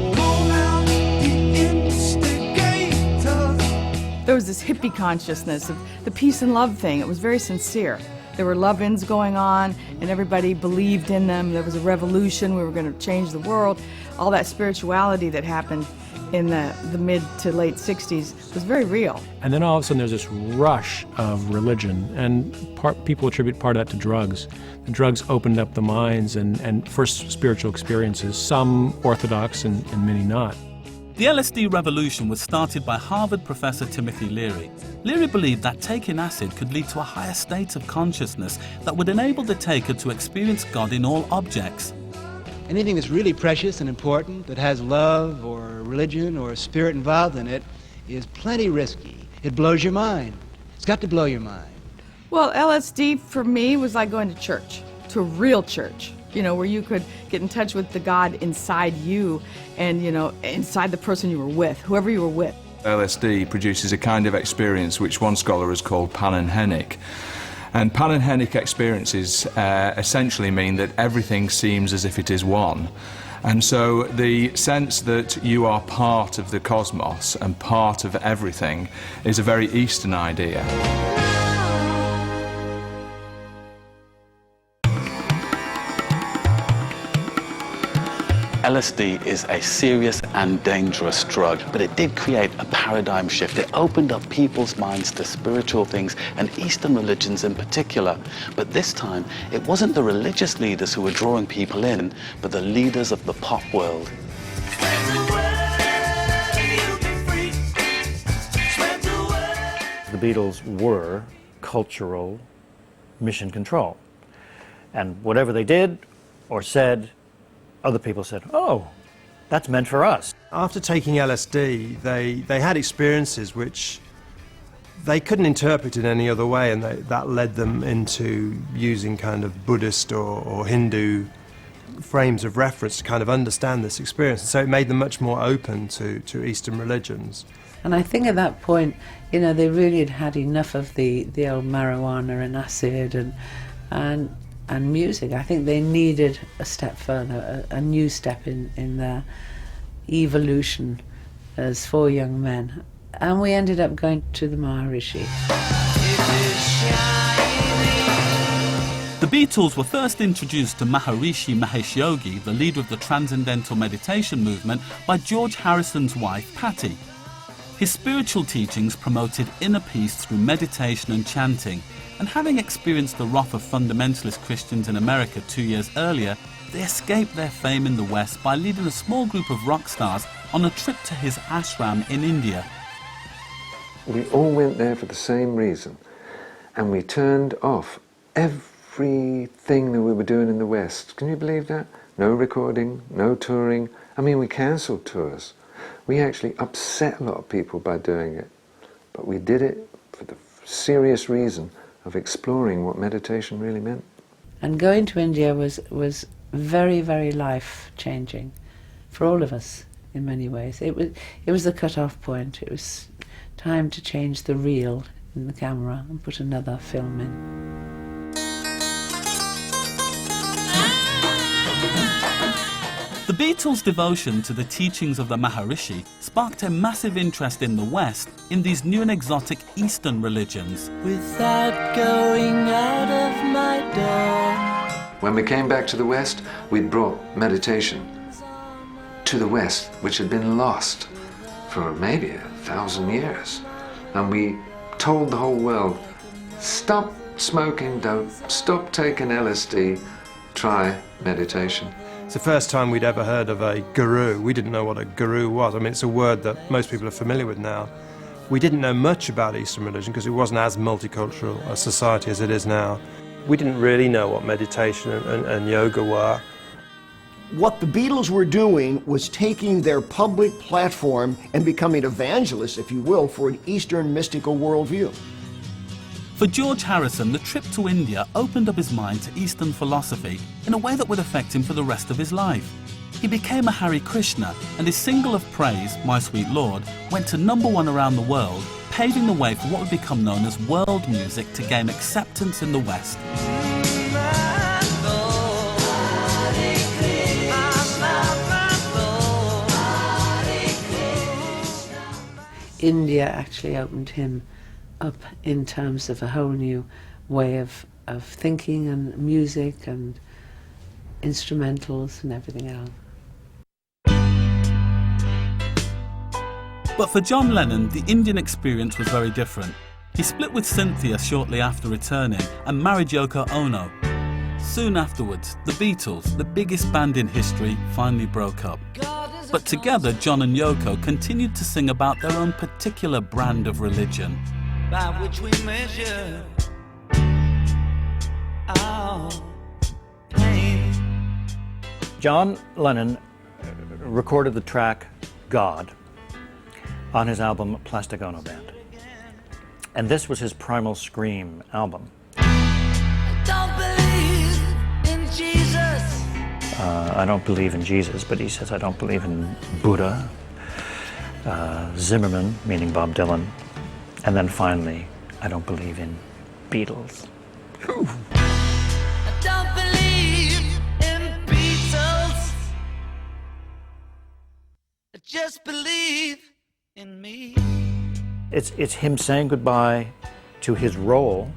There was this hippie consciousness of the peace and love thing. It was very sincere.
There were love-ins going on, and everybody believed in them. There was a revolution. We were going to change the world. All that spirituality that happened in the mid to late 60s was very real.
And then all of a sudden there's this rush of religion, and people attribute part of that to drugs. The drugs opened up the minds and first spiritual experiences, some orthodox and many not.
The LSD revolution was started by Harvard professor Timothy Leary. Leary believed that taking acid could lead to a higher state of consciousness that would enable the taker to experience God in all objects.
Anything that's really precious and important, that has love or religion or spirit involved in it, is plenty risky. It blows your mind. It's got to blow your mind.
Well, LSD for me was like going to church, to a real church, you know, where you could get in touch with the God inside you and, you know, inside the person you were with, whoever you were with.
LSD produces a kind of experience which one scholar has called panenhenic. And panenhenic experiences essentially mean that everything seems as if it is one. And so the sense that you are part of the cosmos and part of everything is a very Eastern idea.
LSD is a serious and dangerous drug, but it did create a paradigm shift. It opened up people's minds to spiritual things, and Eastern religions in particular. But this time, it wasn't the religious leaders who were drawing people in, but the leaders of the pop world.
The Beatles were cultural mission control. And whatever they did or said, other people said, oh, that's meant for us.
After taking LSD, they had experiences which they couldn't interpret in any other way, and that led them into using kind of Buddhist or Hindu frames of reference to kind of understand this experience. And so it made them much more open to Eastern religions.
And I think at that point, you know, they really had had enough of the old marijuana and acid and music. I think they needed a step further, a new step in their evolution as four young men. And we ended up going to the Maharishi.
The Beatles were first introduced to Maharishi Mahesh Yogi, the leader of the Transcendental Meditation movement, by George Harrison's wife, Patty. His spiritual teachings promoted inner peace through meditation and chanting, and having experienced the wrath of fundamentalist Christians in America 2 years earlier, they escaped their fame in the West by leading a small group of rock stars on a trip to his ashram in India.
We all went there for the same reason, and we turned off everything that we were doing in the West. Can you believe that? No recording, no touring. I mean, we cancelled tours. We actually upset a lot of people by doing it, but we did it for the serious reason of exploring what meditation really meant.
And going to India was very, very life-changing for all of us in many ways. It was the cut-off point. It was time to change the reel in the camera and put another film in.
The Beatles' devotion to the teachings of the Maharishi sparked a massive interest in the West in these new and exotic Eastern religions.
Without going out of my door.
When we came back to the West, we'd brought meditation to the West, which had been lost for maybe 1,000 years. And we told the whole world, stop smoking dope, stop taking LSD, try meditation.
It's the first time we'd ever heard of a guru. We didn't know what a guru was. I mean, it's a word that most people are familiar with now. We didn't know much about Eastern religion because it wasn't as multicultural a society as it is now. We didn't really know what meditation and yoga were.
What the Beatles were doing was taking their public platform and becoming evangelists, if you will, for an Eastern mystical worldview.
For George Harrison, the trip to India opened up his mind to Eastern philosophy in a way that would affect him for the rest of his life. He became a Hare Krishna, and his single of praise, My Sweet Lord, went to #1 around the world, paving the way for what would become known as world music to gain acceptance in the West.
India actually opened him up in terms of a whole new way of of thinking and music and instrumentals and everything else.
But for John Lennon, the Indian experience was very different. He split with Cynthia shortly after returning and married Yoko Ono. Soon afterwards, the Beatles, the biggest band in history, finally broke up. But together, John and Yoko continued to sing about their own particular brand of religion.
By which we measure our pain.
John Lennon recorded the track God on his album Plastic Ono Band. And this was his Primal Scream album.
Don't believe in Jesus.
I don't believe in Jesus, but he says, I don't believe in Buddha, Zimmerman, meaning Bob Dylan, and then finally, I don't believe in Beatles.
I don't believe in Beatles. I just believe in me.
It's him saying goodbye to his role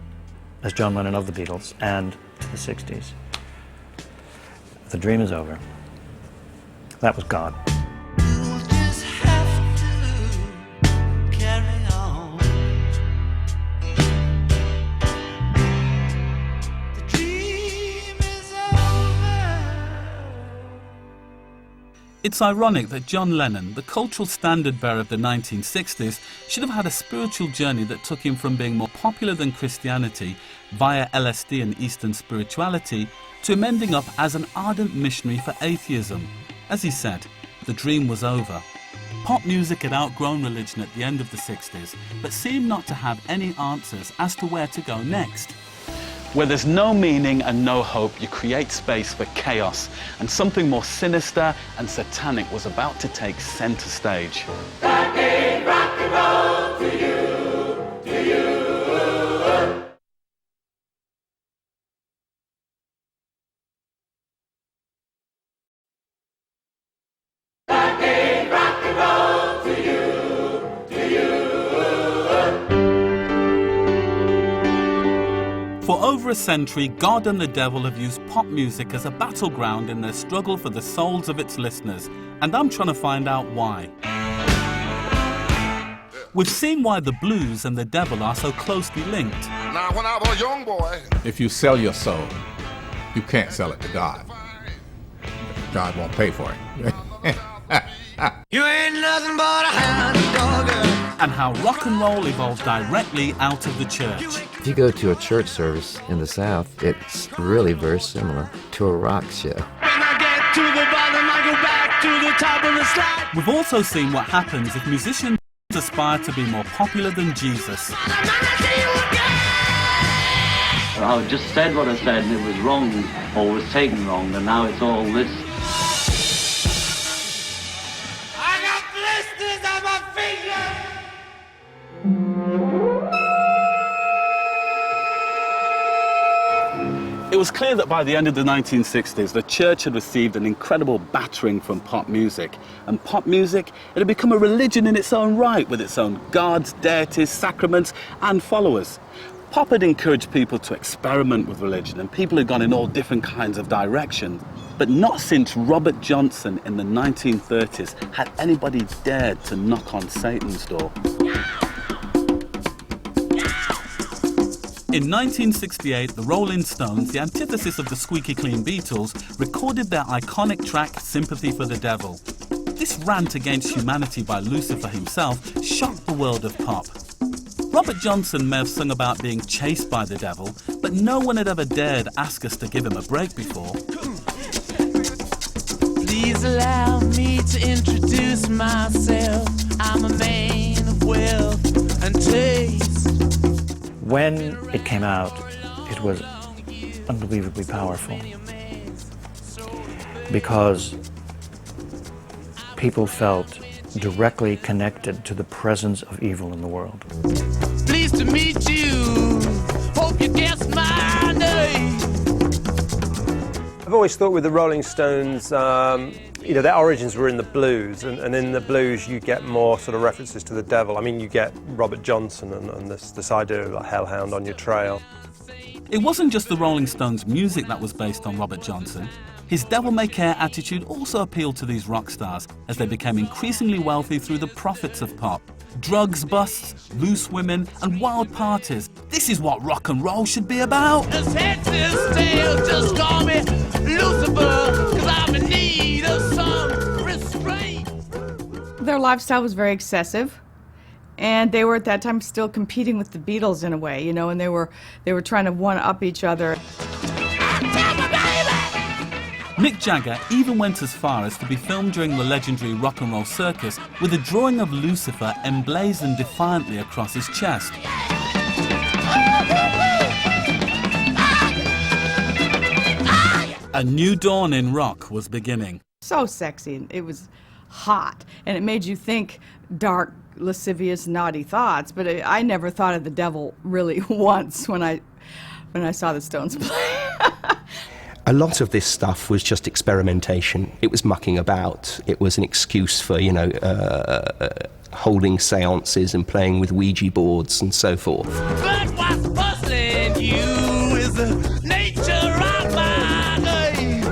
as John Lennon of the Beatles and to the 60s. The dream is over. That was God.
You'll just have to carry on. The dream is over.
It's ironic that John Lennon, the cultural standard bearer of the 1960s, should have had a spiritual journey that took him from being more popular than Christianity via LSD and Eastern spirituality to him ending up as an ardent missionary for atheism. As he said, the dream was over. Pop music had outgrown religion at the end of the 60s, but seemed not to have any answers as to where to go next. Where there's no meaning and no hope, you create space for chaos, and something more sinister and satanic was about to take center stage.
That gave rock and roll to you, to you. That gave rock and roll to you, to you.
For over a century, God and the devil have used pop music as a battleground in their struggle for the souls of its listeners, and I'm trying to find out why. We've seen why the blues and the devil are so closely linked.
Now, when I was a young boy,
if you sell your soul, you can't sell it to God. God won't pay for it.
You ain't nothing but a hound dog.
And how rock and roll evolved directly out of the church.
If you go to a church service in the South, it's really very similar to a rock show.
When I get to the bottom, I go back to the top of the slide.
We've also seen what happens if musicians aspire to be more popular than Jesus.
I just said what I said and it was wrong or was taken wrong, and now it's all this.
I got blisters on my fingers.
It was clear that by the end of the 1960s, the church had received an incredible battering from pop music. And pop music, it had become a religion in its own right, with its own gods, deities, sacraments, and followers. Pop had encouraged people to experiment with religion, and people had gone in all different kinds of directions. But not since Robert Johnson in the 1930s had anybody dared to knock on Satan's door. In 1968, the Rolling Stones, the antithesis of the squeaky clean Beatles, recorded their iconic track, Sympathy for the Devil. This rant against humanity by Lucifer himself shocked the world of pop. Robert Johnson may have sung about being chased by the devil, but no one had ever dared ask us to give him a break before.
Please allow me to introduce myself. I'm a man of wealth and taste.
When it came out, it was unbelievably powerful because people felt directly connected to the presence of evil in the world.
Pleased to meet you. Hope you guess my name.
I've always thought with the Rolling Stones, their origins were in the blues, and in the blues you get more sort of references to the devil. I mean, you get Robert Johnson and this idea of a hellhound on your trail.
It wasn't just the Rolling Stones' music that was based on Robert Johnson. His devil-may-care attitude also appealed to these rock stars as they became increasingly wealthy through the profits of pop. Drugs busts, loose women, and wild parties. This is what rock and roll should be about.
Just call me Lucifer, 'cause I'm in need of some restraint.
Their lifestyle was very excessive, and they were at that time still competing with the Beatles in a way, you know, and they were trying to one-up each other.
Mick Jagger even went as far as to be filmed during the legendary rock and roll circus with a drawing of Lucifer emblazoned defiantly across his chest. A new dawn in rock was beginning.
So sexy, and it was hot, and it made you think dark, lascivious, naughty thoughts, but I never thought of the devil really once when I saw the Stones play.
A lot of this stuff was just experimentation. It was mucking about. It was an excuse for, you know, holding seances and playing with Ouija boards and so forth.
But what's puzzling you is the nature of my name.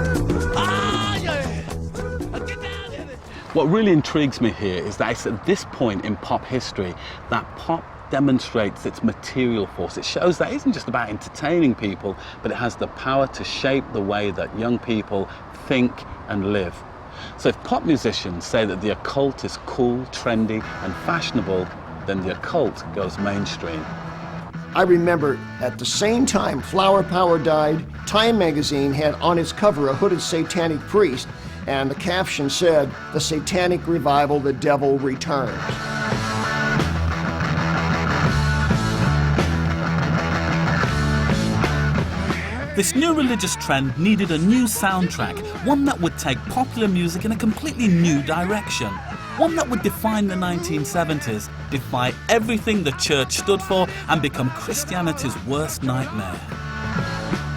Ah, yeah. Get down in it.
What really intrigues me here is that it's at this point in pop history that pop demonstrates its material force. It shows that it isn't just about entertaining people, but it has the power to shape the way that young people think and live. So if pop musicians say that the occult is cool, trendy, and fashionable, then the occult goes mainstream.
I remember at the same time Flower Power died, Time magazine had on its cover a hooded satanic priest, and the caption said, "The Satanic Revival, the Devil Returns."
This new religious trend needed a new soundtrack, one that would take popular music in a completely new direction. One that would define the 1970s, defy everything the church stood for, and become Christianity's worst nightmare.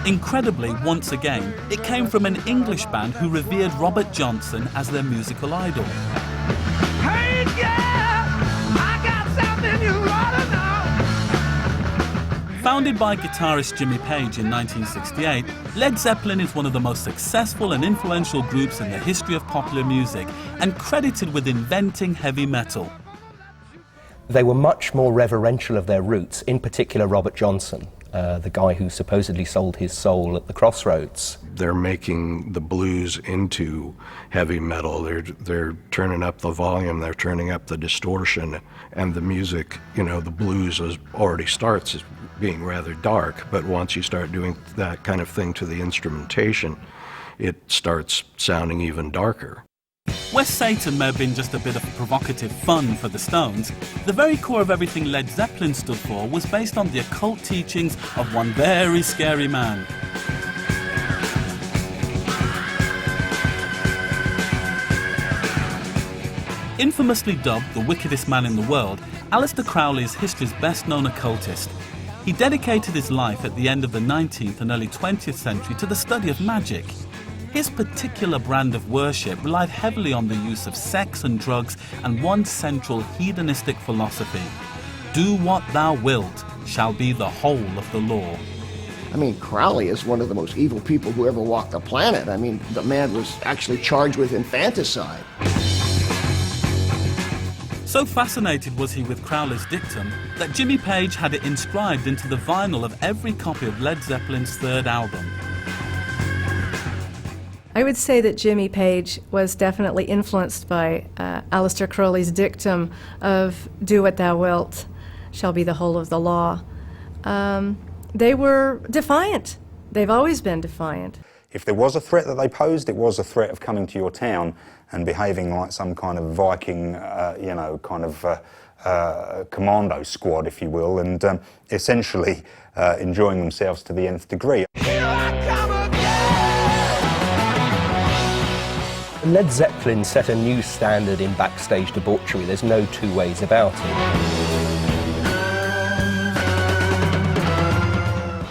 Incredibly, once again, it came from an English band who revered Robert Johnson as their musical idol.
Hey, yeah, I got something you ought to know.
Founded by guitarist Jimmy Page in 1968, Led Zeppelin is one of the most successful and influential groups in the history of popular music, and credited with inventing heavy metal.
They were much more reverential of their roots, in particular Robert Johnson, the guy who supposedly sold his soul at the crossroads.
They're making the blues into heavy metal. They're turning up the volume, they're turning up the distortion, and the music, you know, the blues already starts as being rather dark, but once you start doing that kind of thing to the instrumentation, it starts sounding even darker.
Where Satan may have been just a bit of provocative fun for the Stones, the very core of everything Led Zeppelin stood for was based on the occult teachings of one very scary man. Infamously dubbed the wickedest man in the world, Aleister Crowley is history's best-known occultist. He dedicated his life at the end of the 19th and early 20th century to the study of magic. His particular brand of worship relied heavily on the use of sex and drugs and one central hedonistic philosophy: do what thou wilt shall be the whole of the law.
I mean, Crowley is one of the most evil people who ever walked the planet. I mean, the man was actually charged with infanticide.
So fascinated was he with Crowley's dictum that Jimmy Page had it inscribed into the vinyl of every copy of Led Zeppelin's third album.
I would say that Jimmy Page was definitely influenced by Aleister Crowley's dictum of do what thou wilt shall be the whole of the law. They were defiant. They've always been defiant.
If there was a threat that they posed, it was a threat of coming to your town and behaving like some kind of Viking, commando squad, if you will, and essentially enjoying themselves to the nth degree.
Led Zeppelin set a new standard in backstage debauchery. There's no two ways about it.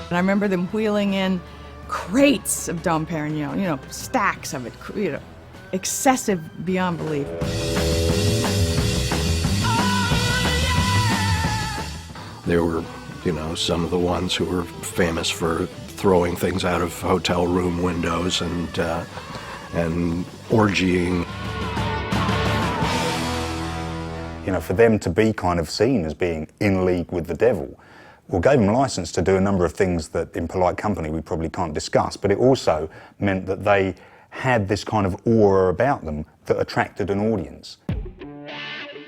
And I remember them wheeling in crates of Dom Perignon, stacks of it, excessive beyond belief.
There were You know, some of the ones who were famous for throwing things out of hotel room windows and orgying.
You know, for them to be kind of seen as being in league with the devil, well, gave them license to do a number of things that in polite company we probably can't discuss, but it also meant that they had this kind of aura about them that attracted an audience.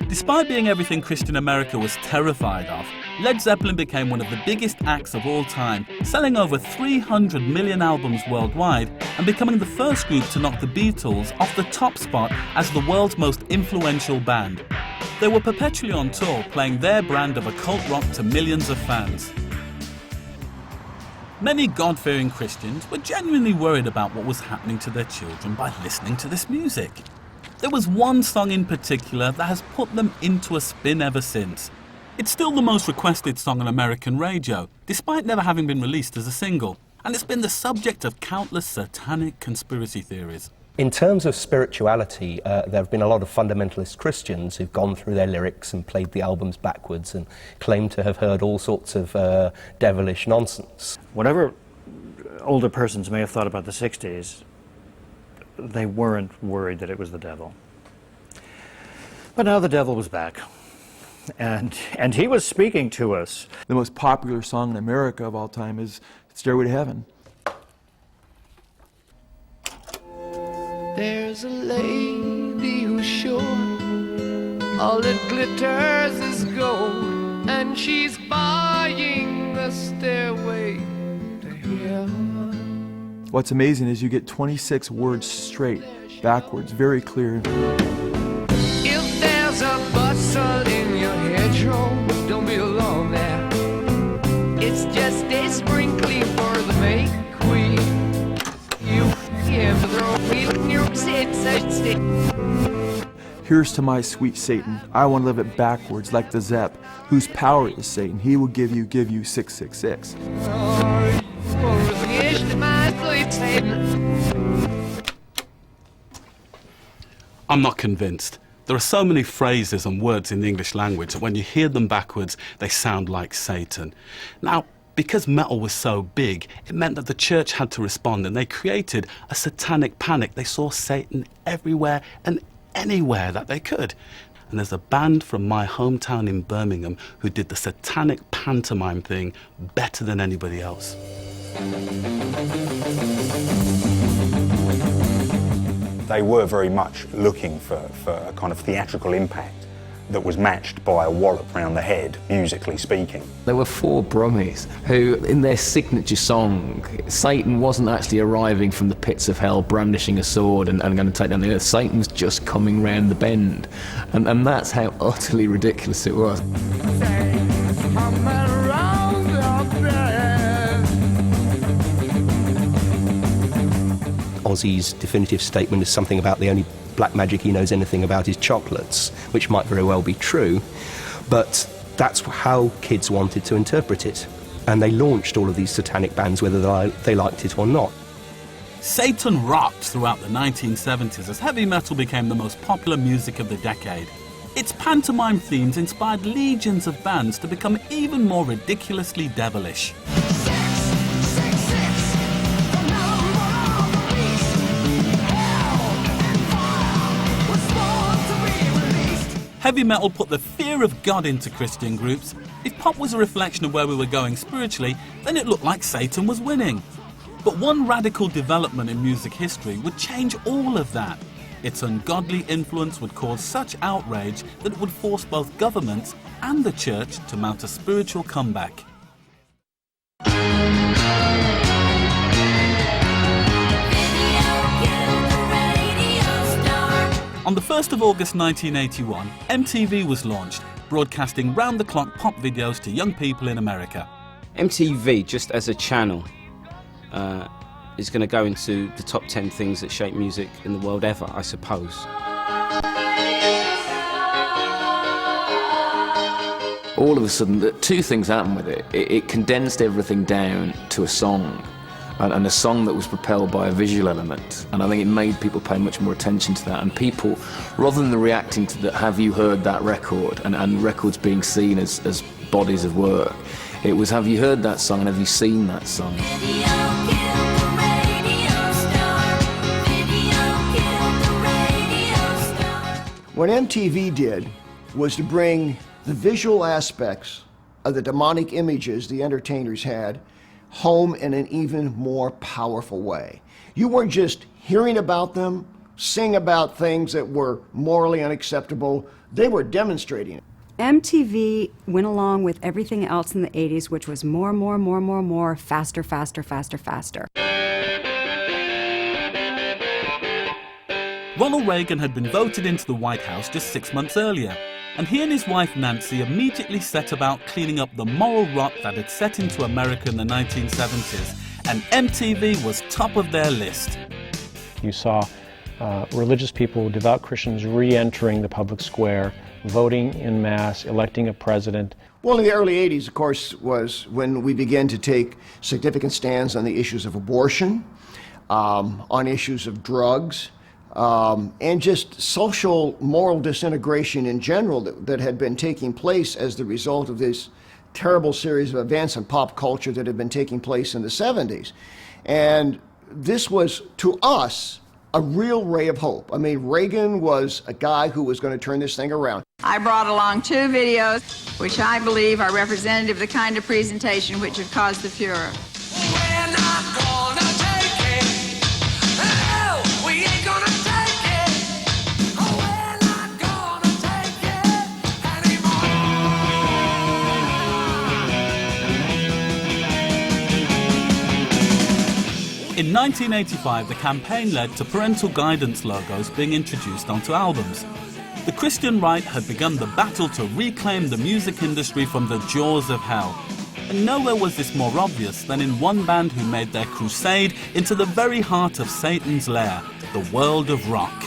Despite being everything Christian America was terrified of, Led Zeppelin became one of the biggest acts of all time, selling over 300 million albums worldwide and becoming the first group to knock the Beatles off the top spot as the world's most influential band. They were perpetually on tour, playing their brand of occult rock to millions of fans. Many God-fearing Christians were genuinely worried about what was happening to their children by listening to this music. There was one song in particular that has put them into a spin ever since. It's still the most requested song on American radio, despite never having been released as a single, and it's been the subject of countless satanic conspiracy theories.
In terms of spirituality, there have been a lot of fundamentalist Christians who've gone through their lyrics and played the albums backwards and claimed to have heard all sorts of devilish nonsense.
Whatever older persons may have thought about the 60s, they weren't worried that it was the devil. But now the devil was back, and he was speaking to us.
The most popular song in America of all time is Stairway to Heaven.
There's a lady who's sure all that glitters is gold, and she's buying a stairway to heaven.
What's amazing is you get 26 words straight, backwards, very clear.
If there's a bustle in your hedgerow, don't be alone there. It's just a sprinkling for the May Queen. You can throw me in your
Here's to my sweet Satan. I want to live it backwards like the Zepp, whose power is Satan. He will give you 666.
I'm not convinced. There are so many phrases and words in the English language that when you hear them backwards, they sound like Satan. Now, because metal was so big, it meant that the church had to respond, and they created a satanic panic. They saw Satan everywhere and anywhere that they could. And there's a band from my hometown in Birmingham who did the satanic pantomime thing better than anybody else.
They were very much looking for a kind of theatrical impact that was matched by a wallop round the head, musically speaking.
There were 4 Brummies who, in their signature song, Satan wasn't actually arriving from the pits of hell brandishing a sword and going to take down the earth. Satan was just coming round the bend. And that's how utterly ridiculous it was.
Ozzy's definitive statement is something about the only black magic he knows anything about is chocolates, which might very well be true, but that's how kids wanted to interpret it. And they launched all of these satanic bands whether they liked it or not.
Satan rocked throughout the 1970s as heavy metal became the most popular music of the decade. Its pantomime themes inspired legions of bands to become even more ridiculously devilish. Heavy metal put the fear of God into Christian groups. If pop was a reflection of where we were going spiritually, then it looked like Satan was winning. But one radical development in music history would change all of that. Its ungodly influence would cause such outrage that it would force both governments and the church to mount a spiritual comeback. On the 1st of August 1981, MTV was launched, broadcasting round-the-clock pop videos to young people in America.
MTV, just as a channel, is going to go into the top 10 things that shape music in the world ever, I suppose.
All of a sudden, 2 things happened with it. It condensed everything down to a song. and a song that was propelled by a visual element. And I think it made people pay much more attention to that. And people, rather than reacting to the "have you heard that record?" and records being seen as bodies of work, it was "have you heard that song and have you seen that song?"
What MTV did was to bring the visual aspects of the demonic images the entertainers had home in an even more powerful way. You weren't just hearing about them, sing about things that were morally unacceptable, they were demonstrating it.
MTV went along with everything else in the 80s, which was more, faster, faster, faster, faster.
Ronald Reagan had been voted into the White House just 6 months earlier, and he and his wife Nancy immediately set about cleaning up the moral rot that had set into America in the 1970s, and MTV was top of their list.
You saw religious people, devout Christians, re-entering the public square, voting en masse, electing a president.
Well, in the early 80s, of course, was when we began to take significant stands on the issues of abortion, on issues of drugs, and just social moral disintegration in general that had been taking place as the result of this terrible series of events in pop culture that had been taking place in the 70s. And this was, to us, a real ray of hope. I mean, Reagan was a guy who was going to turn this thing around.
I brought along 2 videos, which I believe are representative of the kind of presentation which have caused the furor.
In 1985, the campaign led to parental guidance logos being introduced onto albums. The Christian right had begun the battle to reclaim the music industry from the jaws of hell. And nowhere was this more obvious than in one band who made their crusade into the very heart of Satan's lair, the world of rock.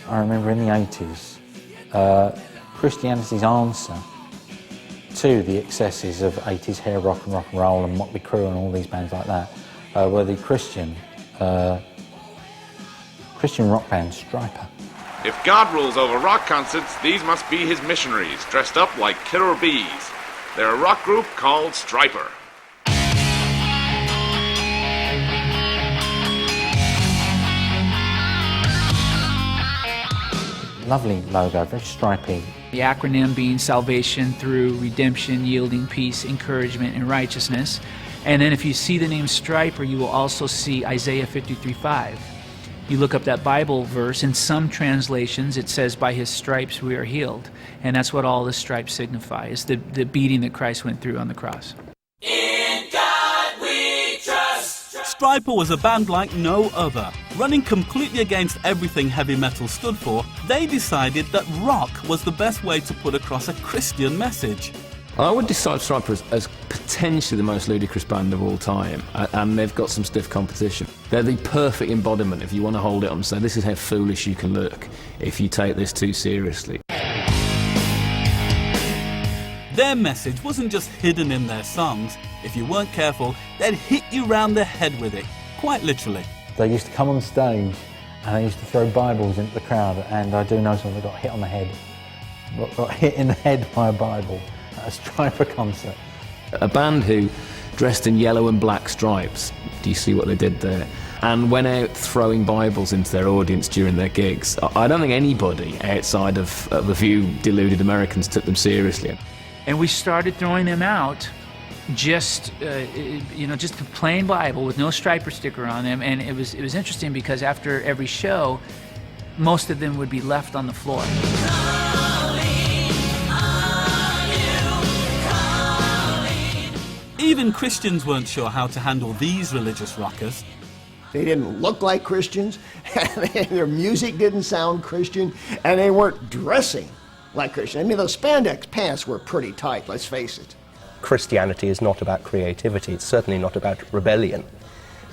I remember in the 80s, Christianity's answer to the excesses of 80s hair rock and roll and Motley Crue and all these bands like that were the Christian rock band Stryper.
If God rules over rock concerts, these must be his missionaries, dressed up like killer bees. They're a rock group called Stryper.
Lovely logo, very stripy.
The acronym being salvation through redemption, yielding, peace, encouragement, and righteousness. And then if you see the name Stryper, you will also see Isaiah 53:5. You look up that Bible verse, in some translations it says, by his stripes we are healed. And that's what all the stripes signify, is the beating that Christ went through on the cross.
In God we trust.
Stryper was a band like no other. Running completely against everything heavy metal stood for, they decided that rock was the best way to put across a Christian message.
I would describe Stryper as potentially the most ludicrous band of all time, and they've got some stiff competition. They're the perfect embodiment if you want to hold it up and say, this is how foolish you can look if you take this too seriously.
Their message wasn't just hidden in their songs. If you weren't careful, they'd hit you round the head with it, quite literally.
They used to come on stage and they used to throw Bibles into the crowd, and I do know someone that got hit on the head, got hit in the head by a Bible. A Stryper concert.
A band who dressed in yellow and black stripes, do you see what they did there? And went out throwing Bibles into their audience during their gigs. I don't think anybody outside of a few deluded Americans took them seriously.
And we started throwing them out, just just a plain Bible with no Stryper sticker on them. And it was interesting because after every show, most of them would be left on the floor.
Even Christians weren't sure how to handle these religious rockers.
They didn't look like Christians, their music didn't sound Christian, and they weren't dressing like Christians. I mean, those spandex pants were pretty tight, let's face it.
Christianity is not about creativity, it's certainly not about rebellion.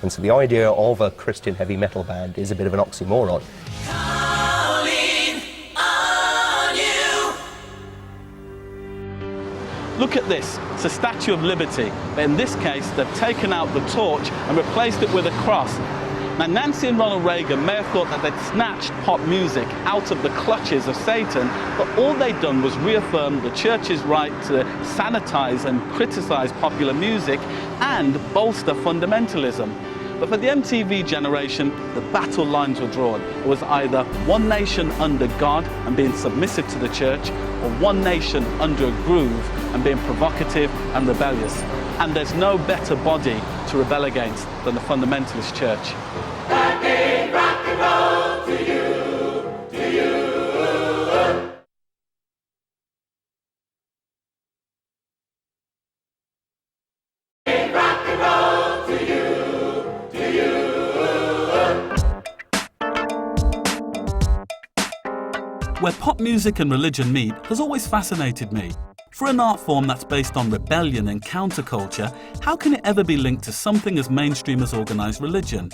And so the idea of a Christian heavy metal band is a bit of an oxymoron.
Look at this, it's a Statue of Liberty, but in this case they've taken out the torch and replaced it with a cross. Now Nancy and Ronald Reagan may have thought that they'd snatched pop music out of the clutches of Satan, but all they'd done was reaffirm the church's right to sanitize and criticize popular music and bolster fundamentalism. But for the MTV generation, the battle lines were drawn. It was either one nation under God and being submissive to the church, or one nation under a groove and being provocative and rebellious. And there's no better body to rebel against than the fundamentalist church.
I gave rock and roll to you, to you. Rock and roll to you, to you.
Where pop music and religion meet has always fascinated me. For an art form that's based on rebellion and counterculture, how can it ever be linked to something as mainstream as organised religion?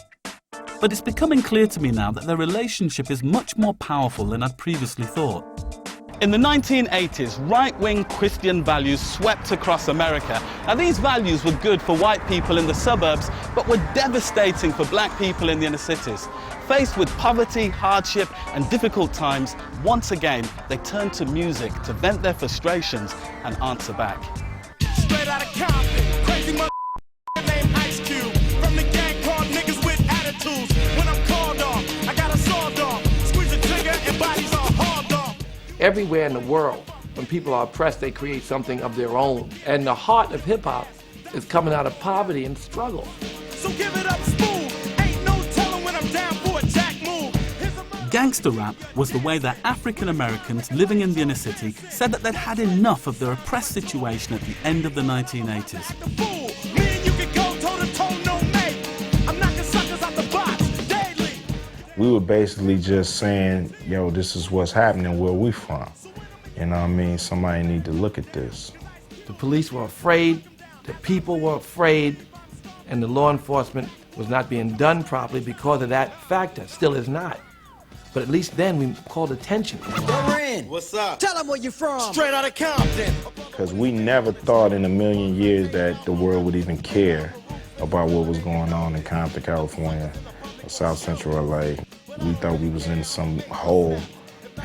But it's becoming clear to me now that their relationship is much more powerful than I'd previously thought. In the 1980s, right-wing Christian values swept across America. Now these values were good for white people in the suburbs, but were devastating for black people in the inner cities. Faced with poverty, hardship and difficult times, once again they turned to music to vent their frustrations and answer back.
Straight out of Compton, crazy mother named Ice Cube. From the gang called niggas with attitudes. When I'm called off, I got a sawed off. Squeeze the trigger and bodies are hauled off.
Everywhere in the world, when people are oppressed, they create something of their own. And the heart of hip-hop is coming out of poverty and struggle.
So give it up, smooth. Ain't no telling when I'm down for a jack move.
Gangster rap was the way that African Americans living in the inner city said that they'd had enough of their oppressed situation at the end of the 1980s.
We were basically just saying, yo, this is what's happening where we from. You know what I mean? Somebody need to look at this.
The police were afraid, the people were afraid, and the law enforcement was not being done properly because of that factor. Still is not. But at least then we called attention.
Doreen, what's up? Tell them where you're from. Straight out of Compton.
Because we never thought in a million years that the world would even care about what was going on in Compton, California, or South Central LA. We thought we was in some hole,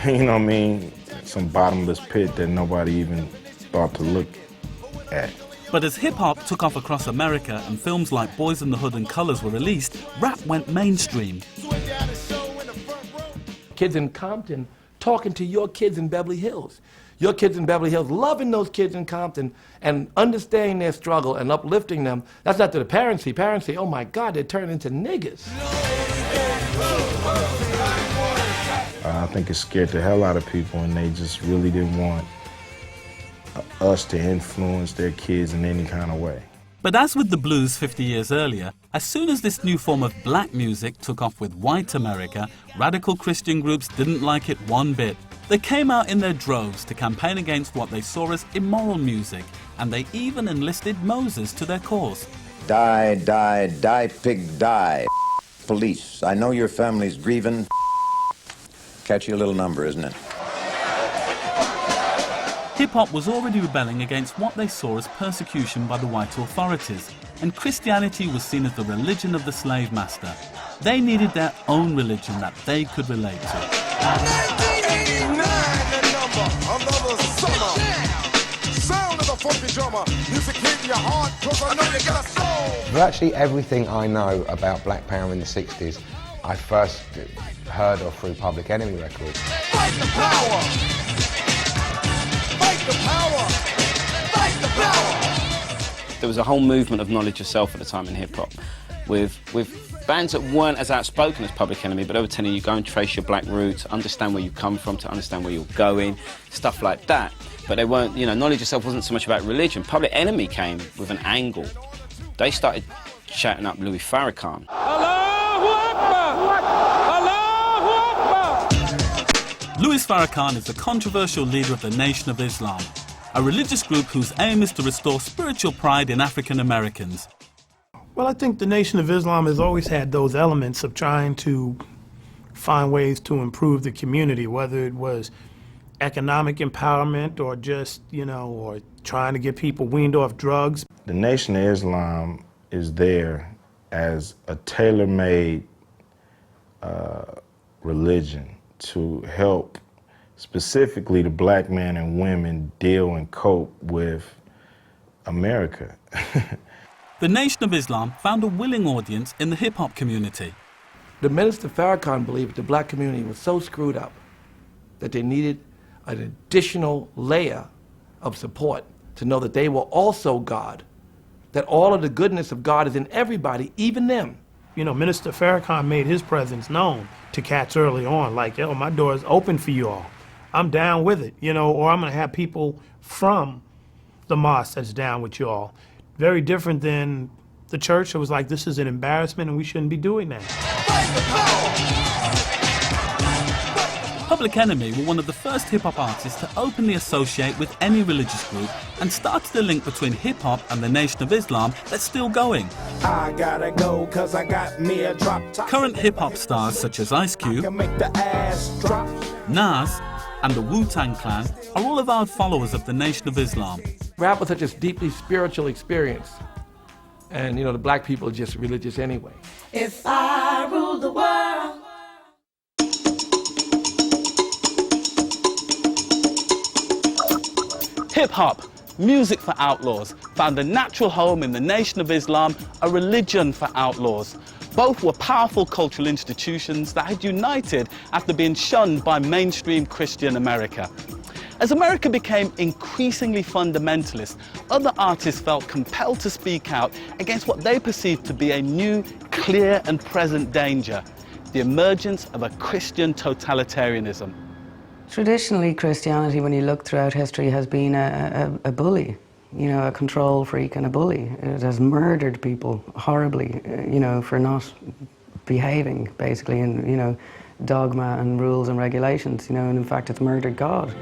you know what I mean? Some bottomless pit that nobody even thought to look at.
But as hip-hop took off across America and films like Boys in the Hood and Colors were released, rap went mainstream.
Kids in Compton talking to your kids in Beverly Hills. Your kids in Beverly Hills loving those kids in Compton and understanding their struggle and uplifting them. That's not to the parents see. Parents say, oh my God, they're turning into niggas.
I think it scared the hell out of people, and they just really didn't want us to influence their kids in any kind of way.
But as with the blues 50 years earlier, as soon as this new form of black music took off with white America, radical Christian groups didn't like it one bit. They came out in their droves to campaign against what they saw as immoral music, and they even enlisted Moses to their cause.
Die, die, die, pig, die. Police, I know your family's grieving. Catchy little number, isn't it?
Hip-hop was already rebelling against what they saw as persecution by the white authorities, and Christianity was seen as the religion of the slave master. They needed their own religion that they could relate to.
1989, the number, another summer. Sound of the funky drummer. Music hit your heart, cause I know you got a soul.
Virtually everything I know about Black Power in the 60s, I first heard of through Public Enemy records.
Fight the power! Fight the power! Fight the power!
There was a whole movement of knowledge of self at the time in hip-hop, with bands that weren't as outspoken as Public Enemy, but they were telling you, go and trace your black roots, understand where you come from to understand where you're going, stuff like that. But they weren't, you know, knowledge of self wasn't so much about religion. Public Enemy came with an angle. They started shouting up Louis Farrakhan.
Louis Farrakhan is the controversial leader of the Nation of Islam, a religious group whose aim is to restore spiritual pride in African Americans.
Well, I think the Nation of Islam has always had those elements of trying to find ways to improve the community, whether it was economic empowerment or just, or trying to get people weaned off drugs.
The Nation of Islam is there as a tailor-made religion to help specifically the black men and women deal and cope with America.
The Nation of Islam found a willing audience in the hip-hop community.
The Minister Farrakhan believed the black community was so screwed up that they needed an additional layer of support to know that they were also God, that all of the goodness of God is in everybody, even them.
Minister Farrakhan made his presence known to cats early on, like, yo, my door is open for you all. I'm down with it, or I'm going to have people from the mosque that's down with you all. Very different than the church that was like, this is an embarrassment and we shouldn't be doing that.
Public Enemy were one of the first hip-hop artists to openly associate with any religious group and started the link between hip-hop and the Nation of Islam that's still going.
I gotta go 'cause I got me a drop top.
Current hip-hop stars such as Ice Cube,
I can make the ass drop.
Nas, and the Wu-Tang Clan are all avowed followers of the Nation of Islam.
Rap was such a deeply spiritual experience. And, the black people are just religious anyway.
If I rule the world.
Hip-hop, music for outlaws, found a natural home in the Nation of Islam, a religion for outlaws. Both were powerful cultural institutions that had united after being shunned by mainstream Christian America. As America became increasingly fundamentalist, other artists felt compelled to speak out against what they perceived to be a new, clear and present danger, the emergence of a Christian totalitarianism.
Traditionally, Christianity, when you look throughout history, has been a bully, a control freak and a bully. It has murdered people horribly, for not behaving, basically, in, dogma and rules and regulations, and in fact, it's murdered God.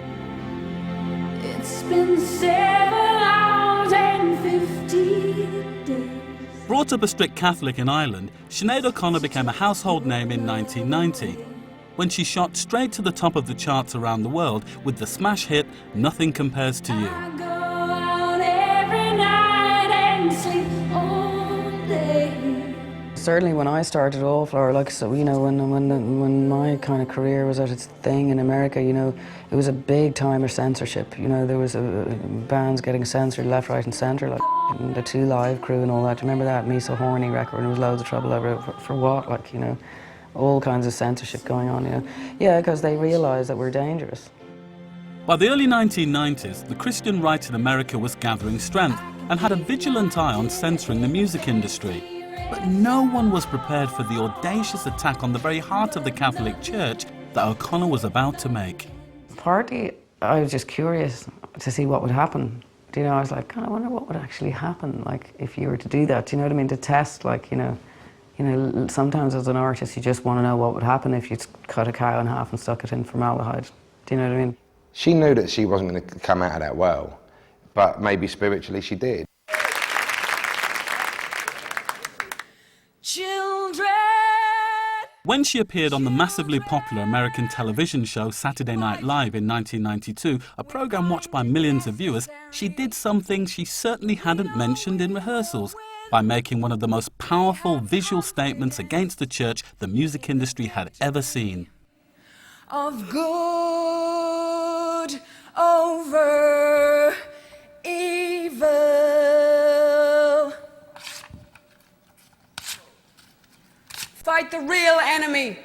It's been 7 hours and 50 days.
Brought up a strict Catholic in Ireland, Sinead O'Connor became a household name in 1990. When she shot straight to the top of the charts around the world with the smash hit Nothing Compares to You.
I go out every night and sleep all day.
Certainly when I started off, or when my kind of career was at its thing in America, it was a big time of censorship. There was bands getting censored left, right and centre, like the 2 Live Crew and all that. Do you remember that Me So Horny record? And there was loads of trouble over it. For what? All kinds of censorship going on, Yeah, because they realised that we're dangerous.
By the early 1990s, the Christian right in America was gathering strength and had a vigilant eye on censoring the music industry. But no one was prepared for the audacious attack on the very heart of the Catholic Church that O'Connor was about to make.
Partly, I was just curious to see what would happen. I was like, I wonder what would actually happen, if you were to do that. Do you know what I mean? To test, sometimes as an artist, you just want to know what would happen if you cut a cow in half and stuck it in formaldehyde. Do you know what I mean?
She knew that she wasn't going to come out of that well, but maybe spiritually she did.
Children.
When she appeared on the massively popular American television show Saturday Night Live in 1992, a program watched by millions of viewers, she did something she certainly hadn't mentioned in rehearsals, by making one of the most powerful visual statements against the church the music industry had ever seen.
Of good over evil. Fight the real enemy.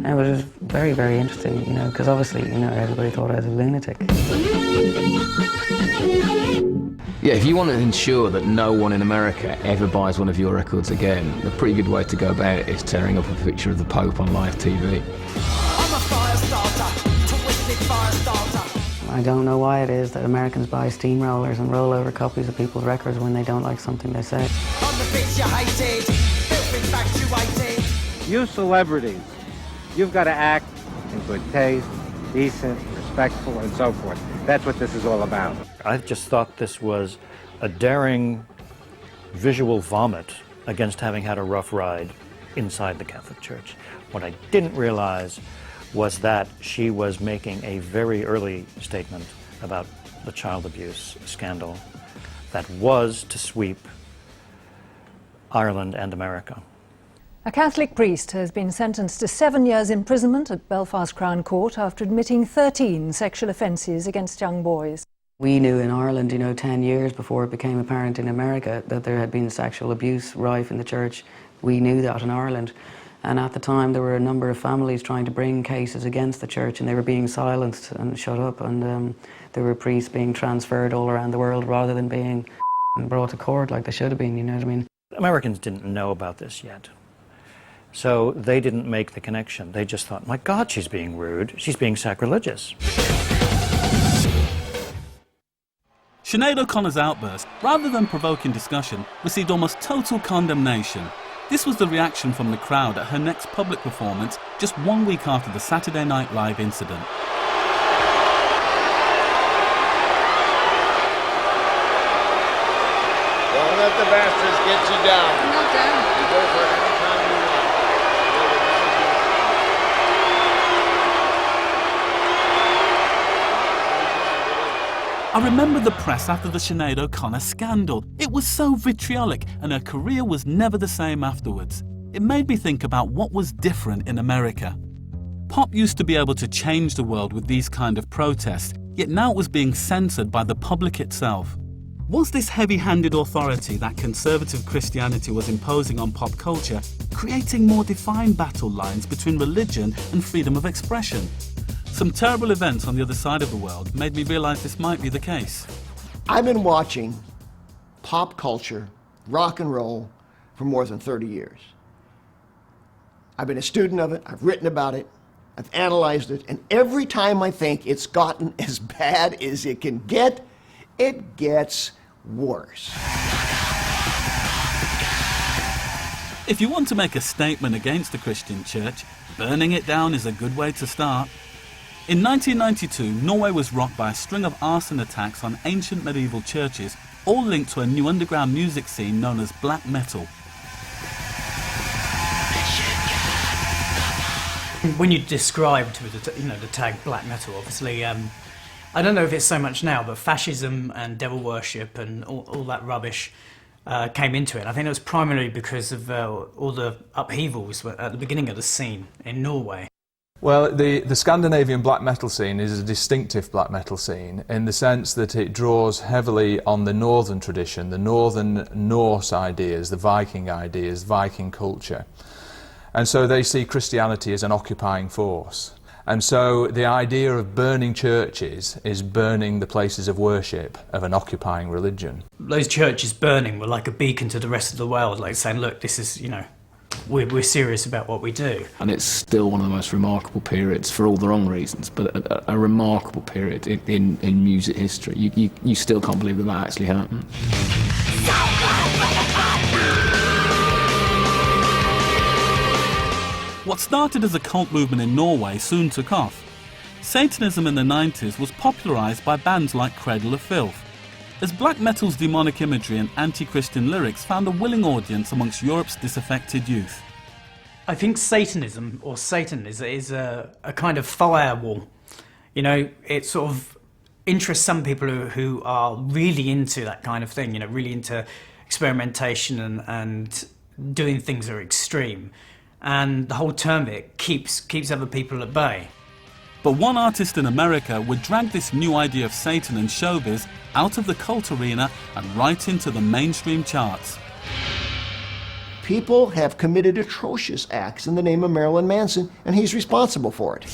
And it was very, very interesting, because obviously, everybody thought I was a lunatic.
Yeah, if you want to ensure that no one in America ever buys one of your records again, a pretty good way to go about it is tearing up a picture of the Pope on live TV.
I'm a fire starter, twisted fire starter.
I don't know why it is that Americans buy steamrollers and roll over copies of people's records when they don't like something they say.
On the bitch you hated, filth infatuated.
You celebrities, you've got to act in good taste, decent, respectful, and so forth. That's what this is all about.
I just thought this was a daring visual vomit against having had a rough ride inside the Catholic Church. What I didn't realize was that she was making a very early statement about the child abuse scandal that was to sweep Ireland and America.
A Catholic priest has been sentenced to 7 years imprisonment at Belfast Crown Court after admitting 13 sexual offences against young boys.
We knew in Ireland, 10 years before it became apparent in America that there had been sexual abuse rife in the church. We knew that in Ireland. And at the time there were a number of families trying to bring cases against the church, and they were being silenced and shut up, and there were priests being transferred all around the world rather than being brought to court like they should have been, you know what I mean?
Americans didn't know about this yet. So they didn't make the connection. They just thought, my God, she's being rude. She's being sacrilegious.
Sinead O'Connor's outburst, rather than provoking discussion, received almost total condemnation. This was the reaction from the crowd at her next public performance just 1 week after the Saturday Night Live incident.
Don't let the bastards get you down. I'm not down. You go for it anytime you want.
I remember the press after the Sinead O'Connor scandal. It was so vitriolic, and her career was never the same afterwards. It made me think about what was different in America. Pop used to be able to change the world with these kind of protests, yet now it was being censored by the public itself. Was this heavy-handed authority that conservative Christianity was imposing on pop culture creating more defined battle lines between religion and freedom of expression? Some terrible events on the other side of the world made me realize this might be the case.
I've been watching pop culture, rock and roll, for more than 30 years. I've been a student of it, I've written about it, I've analyzed it, and every time I think it's gotten as bad as it can get, it gets worse.
If you want to make a statement against the Christian church, burning it down is a good way to start. In 1992, Norway was rocked by a string of arson attacks on ancient medieval churches, all linked to a new underground music scene known as black metal.
When you described the tag black metal, obviously, I don't know if it's so much now, but fascism and devil worship and all that rubbish came into it. I think it was primarily because of all the upheavals at the beginning of the scene in Norway.
Well, the Scandinavian black metal scene is a distinctive black metal scene in the sense that it draws heavily on the northern tradition, the northern Norse ideas, the Viking ideas, Viking culture. And so they see Christianity as an occupying force. And so the idea of burning churches is burning the places of worship of an occupying religion.
Those churches burning were like a beacon to the rest of the world, like saying, look, this is, we're serious about what we do.
And it's still one of the most remarkable periods, for all the wrong reasons, but a remarkable period in music history. You still can't believe that actually happened.
What started as a cult movement in Norway soon took off. Satanism in the 90s was popularised by bands like Cradle of Filth, as black metal's demonic imagery and anti-Christian lyrics found a willing audience amongst Europe's disaffected youth.
I think Satanism, or Satan, is a kind of firewall. It sort of interests some people who are really into that kind of thing, really into experimentation and doing things that are extreme. And the whole term of it keeps other people at bay.
But one artist in America would drag this new idea of Satan and showbiz out of the cult arena and right into the mainstream charts.
People have committed atrocious acts in the name of Marilyn Manson, and he's responsible for it.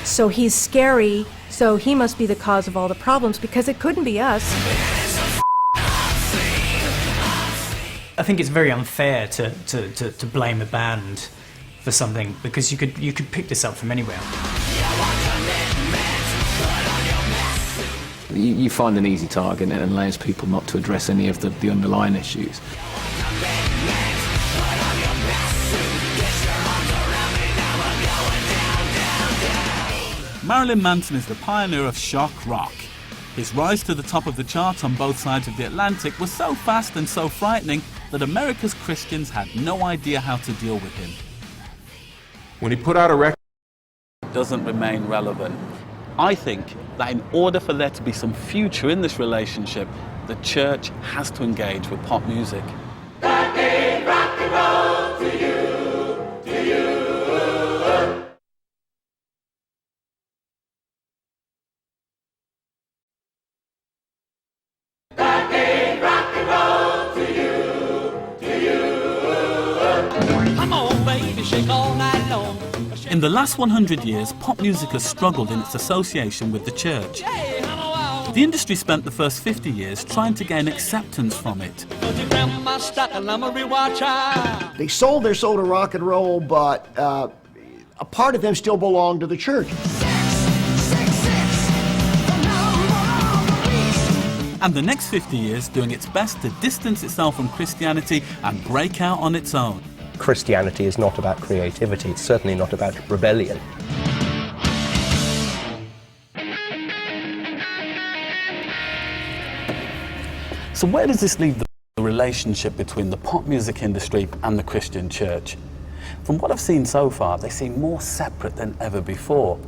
So he's scary, so he must be the cause of all the problems, because it couldn't be us.
I think it's very unfair to blame a band for something, because you could pick this up from anywhere.
You find an easy target and it allows people not to address any of the underlying issues.
Marilyn Manson is the pioneer of shock rock. His rise to the top of the chart on both sides of the Atlantic was so fast and so frightening that America's Christians had no idea how to deal with him.
When he put out a record,
It doesn't remain relevant. I think that in order for there to be some future in this relationship, the church has to engage with pop music.
Come on, baby, shake all night long.
In the last 100 years, pop music has struggled in its association with the church. The industry spent the first 50 years trying to gain acceptance from it.
They sold their soul to rock and roll, but a part of them still belonged to the church.
And the next 50 years doing its best to distance itself from Christianity and break out on its own.
Christianity is not about creativity, it's certainly not about rebellion.
So where does this leave the relationship between the pop music industry and the Christian church? From what I've seen so far, they seem more separate than ever before.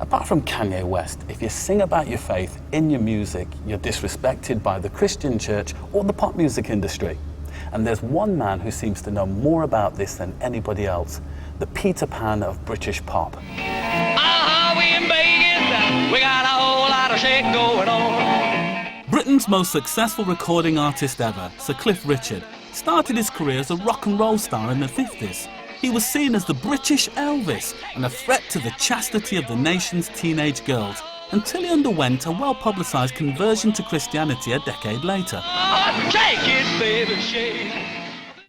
Apart from Kanye West, if you sing about your faith in your music, you're disrespected by the Christian church or the pop music industry. And there's one man who seems to know more about this than anybody else, the Peter Pan of British pop.
We in Vegas, we got a whole lot of shit going on.
Britain's most successful recording artist ever, Sir Cliff Richard, started his career as a rock and roll star in the 50s. He was seen as the British Elvis and a threat to the chastity of the nation's teenage girls, until he underwent a well-publicised conversion to Christianity a decade later.
Take it, baby, shake.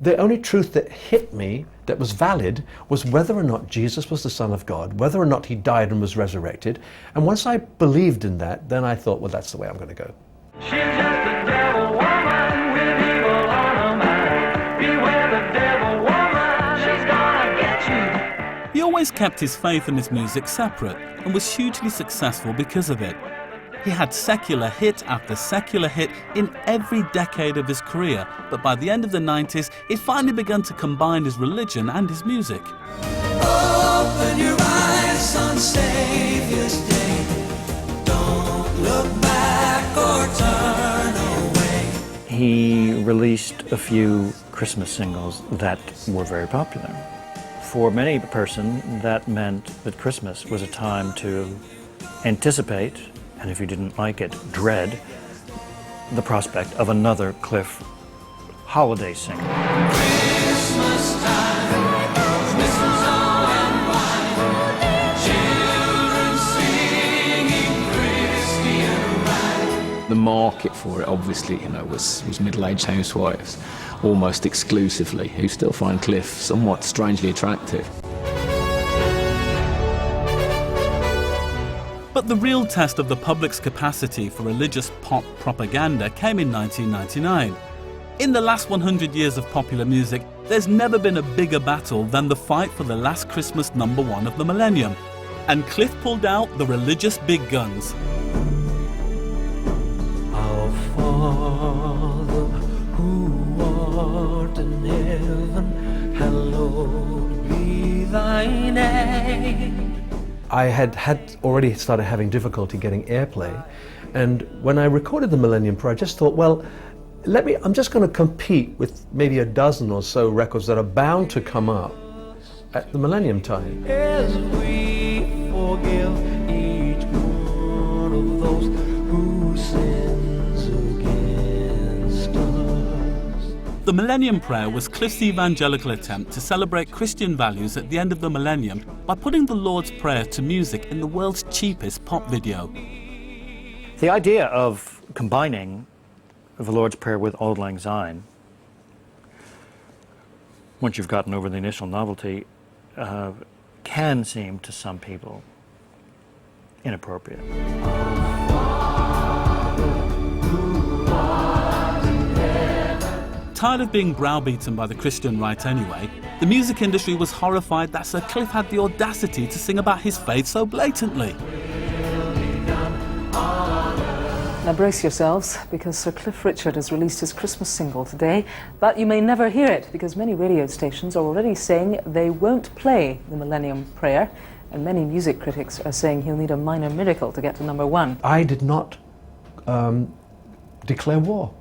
The only truth that hit me that was valid was whether or not Jesus was the Son of God, whether or not he died and was resurrected. And once I believed in that, then I thought, well, that's the way I'm going to go.
She's just a devil woman with evil on her mind. Beware the devil woman, she's gonna get you.
He always kept his faith and his music separate and was hugely successful because of it. He had secular hit after secular hit in every decade of his career, but by the end of the 90s, he'd finally begun to combine his religion and his music.
Open your eyes on Savior's Day. Don't look back or turn away.
He released a few Christmas singles that were very popular. For many person, that meant that Christmas was a time to anticipate, and if you didn't like it, dread, the prospect of another Cliff holiday single.
Christmas time, mistletoe and wine, children singing Christian rhyme.
The market for it, obviously, was middle-aged housewives, almost exclusively, who still find Cliff somewhat strangely attractive.
But the real test of the public's capacity for religious pop propaganda came in 1999. In the last 100 years of popular music, there's never been a bigger battle than the fight for the last Christmas #1 of the millennium. And Cliff pulled out the religious big guns.
Our Father, who art in heaven, hallowed be thy name.
I had already started having difficulty getting airplay, and when I recorded the Millennium Prayer, I just thought, well, I'm just going to compete with maybe a dozen or so records that are bound to come up at the Millennium time.
As we forgive each one of those who sins against us.
The Millennium Prayer was Cliff's evangelical attempt to celebrate Christian values at the end of the millennium by putting the Lord's Prayer to music in the world's cheapest pop video.
The idea of combining the Lord's Prayer with Auld Lang Syne, once you've gotten over the initial novelty, can seem to some people inappropriate.
Tired of being browbeaten by the Christian right anyway, the music industry was horrified that Sir Cliff had the audacity to sing about his faith so blatantly.
Now brace yourselves, because Sir Cliff Richard has released his Christmas single today, but you may never hear it, because many radio stations are already saying they won't play the Millennium Prayer, and many music critics are saying he'll need a minor miracle to get to #1.
I did not declare war,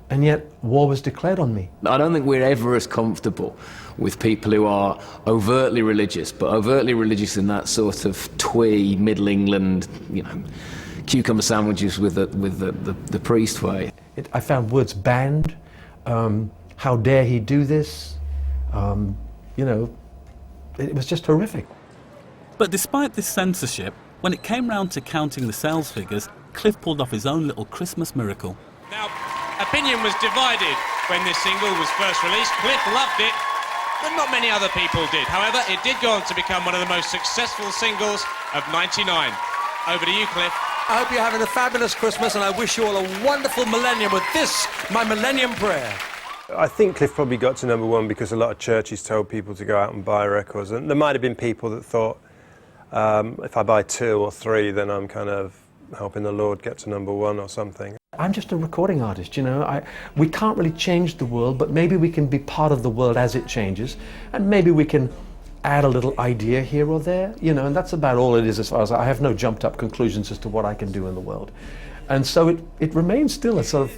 and yet war was declared on me.
I don't think we're ever as comfortable with people who are overtly religious, but overtly religious in that sort of twee, Middle England, you know, cucumber sandwiches with the priest way.
I found words banned. How dare he do this? You know, it was just horrific.
But despite this censorship, when it came round to counting the sales figures, Cliff pulled off his own little Christmas miracle.
Now, opinion was divided when this single was first released. Cliff loved it, but not many other people did. However, it did go on to become one of the most successful singles of '99. Over to you, Cliff.
I hope you're having a fabulous Christmas, and I wish you all a wonderful millennium with this, my Millennium Prayer.
I think Cliff probably got to #1 because a lot of churches told people to go out and buy records, and there might have been people that thought, if I buy 2 or 3, then I'm kind of helping the Lord get to #1 or something.
I'm just a recording artist, you know. We can't really change the world, but maybe we can be part of the world as it changes, and maybe we can add a little idea here or there, you know, and that's about all it is as far as I have no jumped up conclusions as to what I can do in the world. And so it remains still a sort of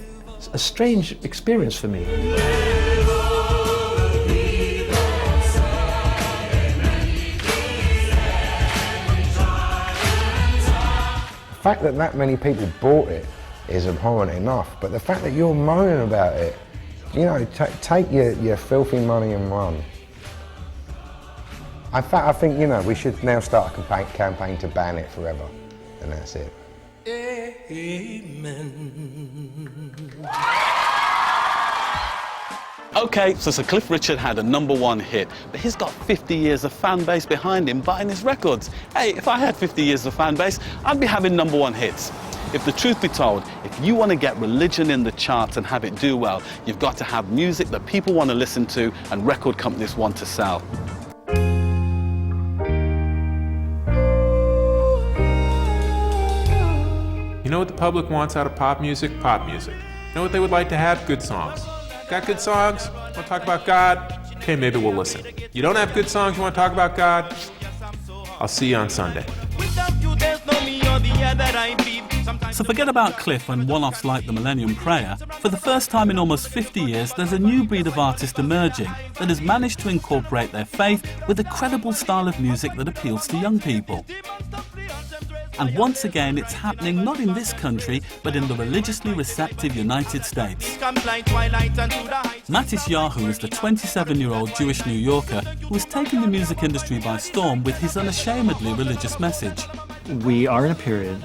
a strange experience for me.
The fact that many people bought it is abhorrent enough, but the fact that you're moaning about it, you know, take your filthy money and run. In fact, I think, you know, we should now start a campaign to ban it forever, and that's it.
Amen.
Okay, so Sir Cliff Richard had a #1 hit, but he's got 50 years of fan base behind him buying his records. Hey, if I had 50 years of fan base, I'd be having #1 hits. If the truth be told, if you want to get religion in the charts and have it do well, you've got to have music that people want to listen to and record companies want to sell.
You know what the public wants out of pop music? Pop music. You know what they would like to have? Good songs. Got good songs? Want to talk about God? Okay, maybe we'll listen. You don't have good songs, you want to talk about God? I'll see you on Sunday.
So forget about Cliff and one-offs like the Millennium Prayer. For the first time in almost 50 years, there's a new breed of artist emerging that has managed to incorporate their faith with a credible style of music that appeals to young people. And once again, it's happening not in this country, but in the religiously receptive United States. Mattis Yahoo is the 27-year-old Jewish New Yorker who has taken the music industry by storm with his unashamedly religious message.
We are in a period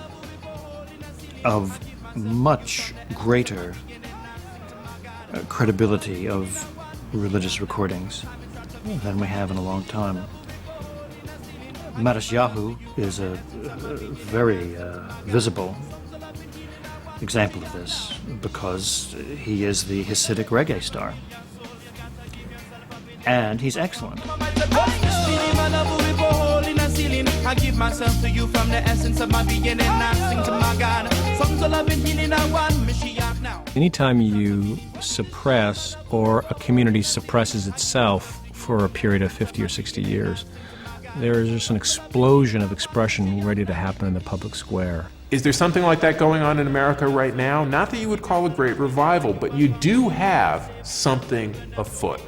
of much greater credibility of religious recordings than we have in a long time. Mattis Yahoo is a very visible example of this because he is the Hasidic reggae star. And he's excellent.
I give myself to you from the essence of my being, and I sing to my God. Songs of love and healing, I want Mashiach now.
Anytime you suppress or a community suppresses itself for a period of 50 or 60 years, there is just an explosion of expression ready to happen in the public square.
Is there something like that going on in America right now? Not that you would call a great revival, but you do have something afoot.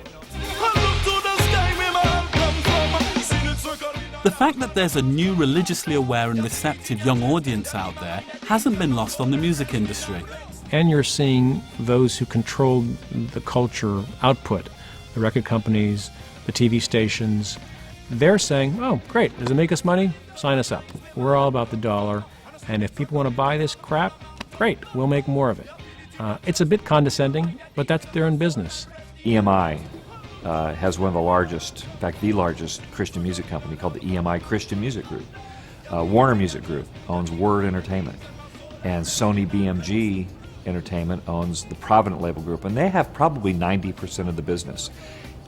The fact that there's a new religiously aware and receptive young audience out there hasn't been lost on the music industry.
And you're seeing those who control the culture output, the record companies, the TV stations, they're saying, oh, great, does it make us money? Sign us up. We're all about the dollar, and if people want to buy this crap, great, we'll make more of it. It's a bit condescending, but that's their own business.
EMI has one of the largest, in fact, the largest Christian music company called the EMI Christian Music Group. Warner Music Group owns Word Entertainment, and Sony BMG Entertainment owns the Provident Label Group, and they have probably 90% of the business.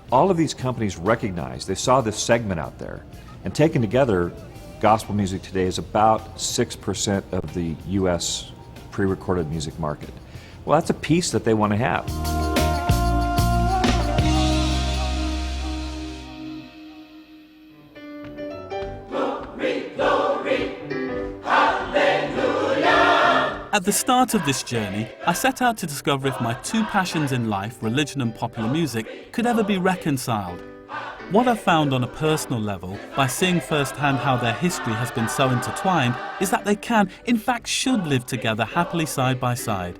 All of these companies recognize, they saw this segment out there, and taken together, gospel music today is about 6% of the U.S. pre-recorded music market. Well, that's a piece that they want to have.
At the start of this journey, I set out to discover if my two passions in life, religion and popular music, could ever be reconciled. What I've found on a personal level, by seeing firsthand how their history has been so intertwined, is that they can, in fact should live together happily side by side.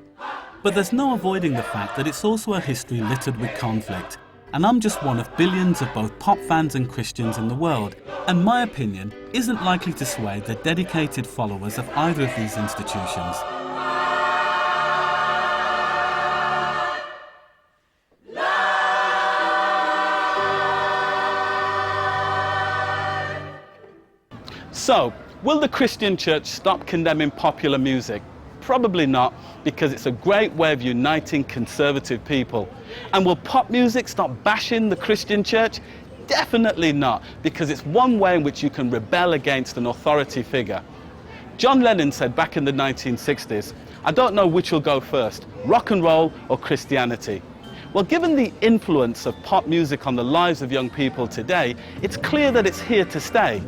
But there's no avoiding the fact that it's also a history littered with conflict. And I'm just one of billions of both pop fans and Christians in the world, and my opinion isn't likely to sway the dedicated followers of either of these institutions. So, will the Christian church stop condemning popular music? Probably not, because it's a great way of uniting conservative people. And will pop music stop bashing the Christian church? Definitely not, because it's one way in which you can rebel against an authority figure. John Lennon said back in the 1960s, "I don't know which will go first, rock and roll or Christianity." Well, given the influence of pop music on the lives of young people today, it's clear that it's here to stay.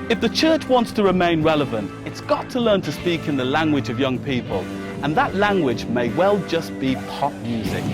If the church wants to remain relevant, it's got to learn to speak in the language of young people, and that language may well just be pop music.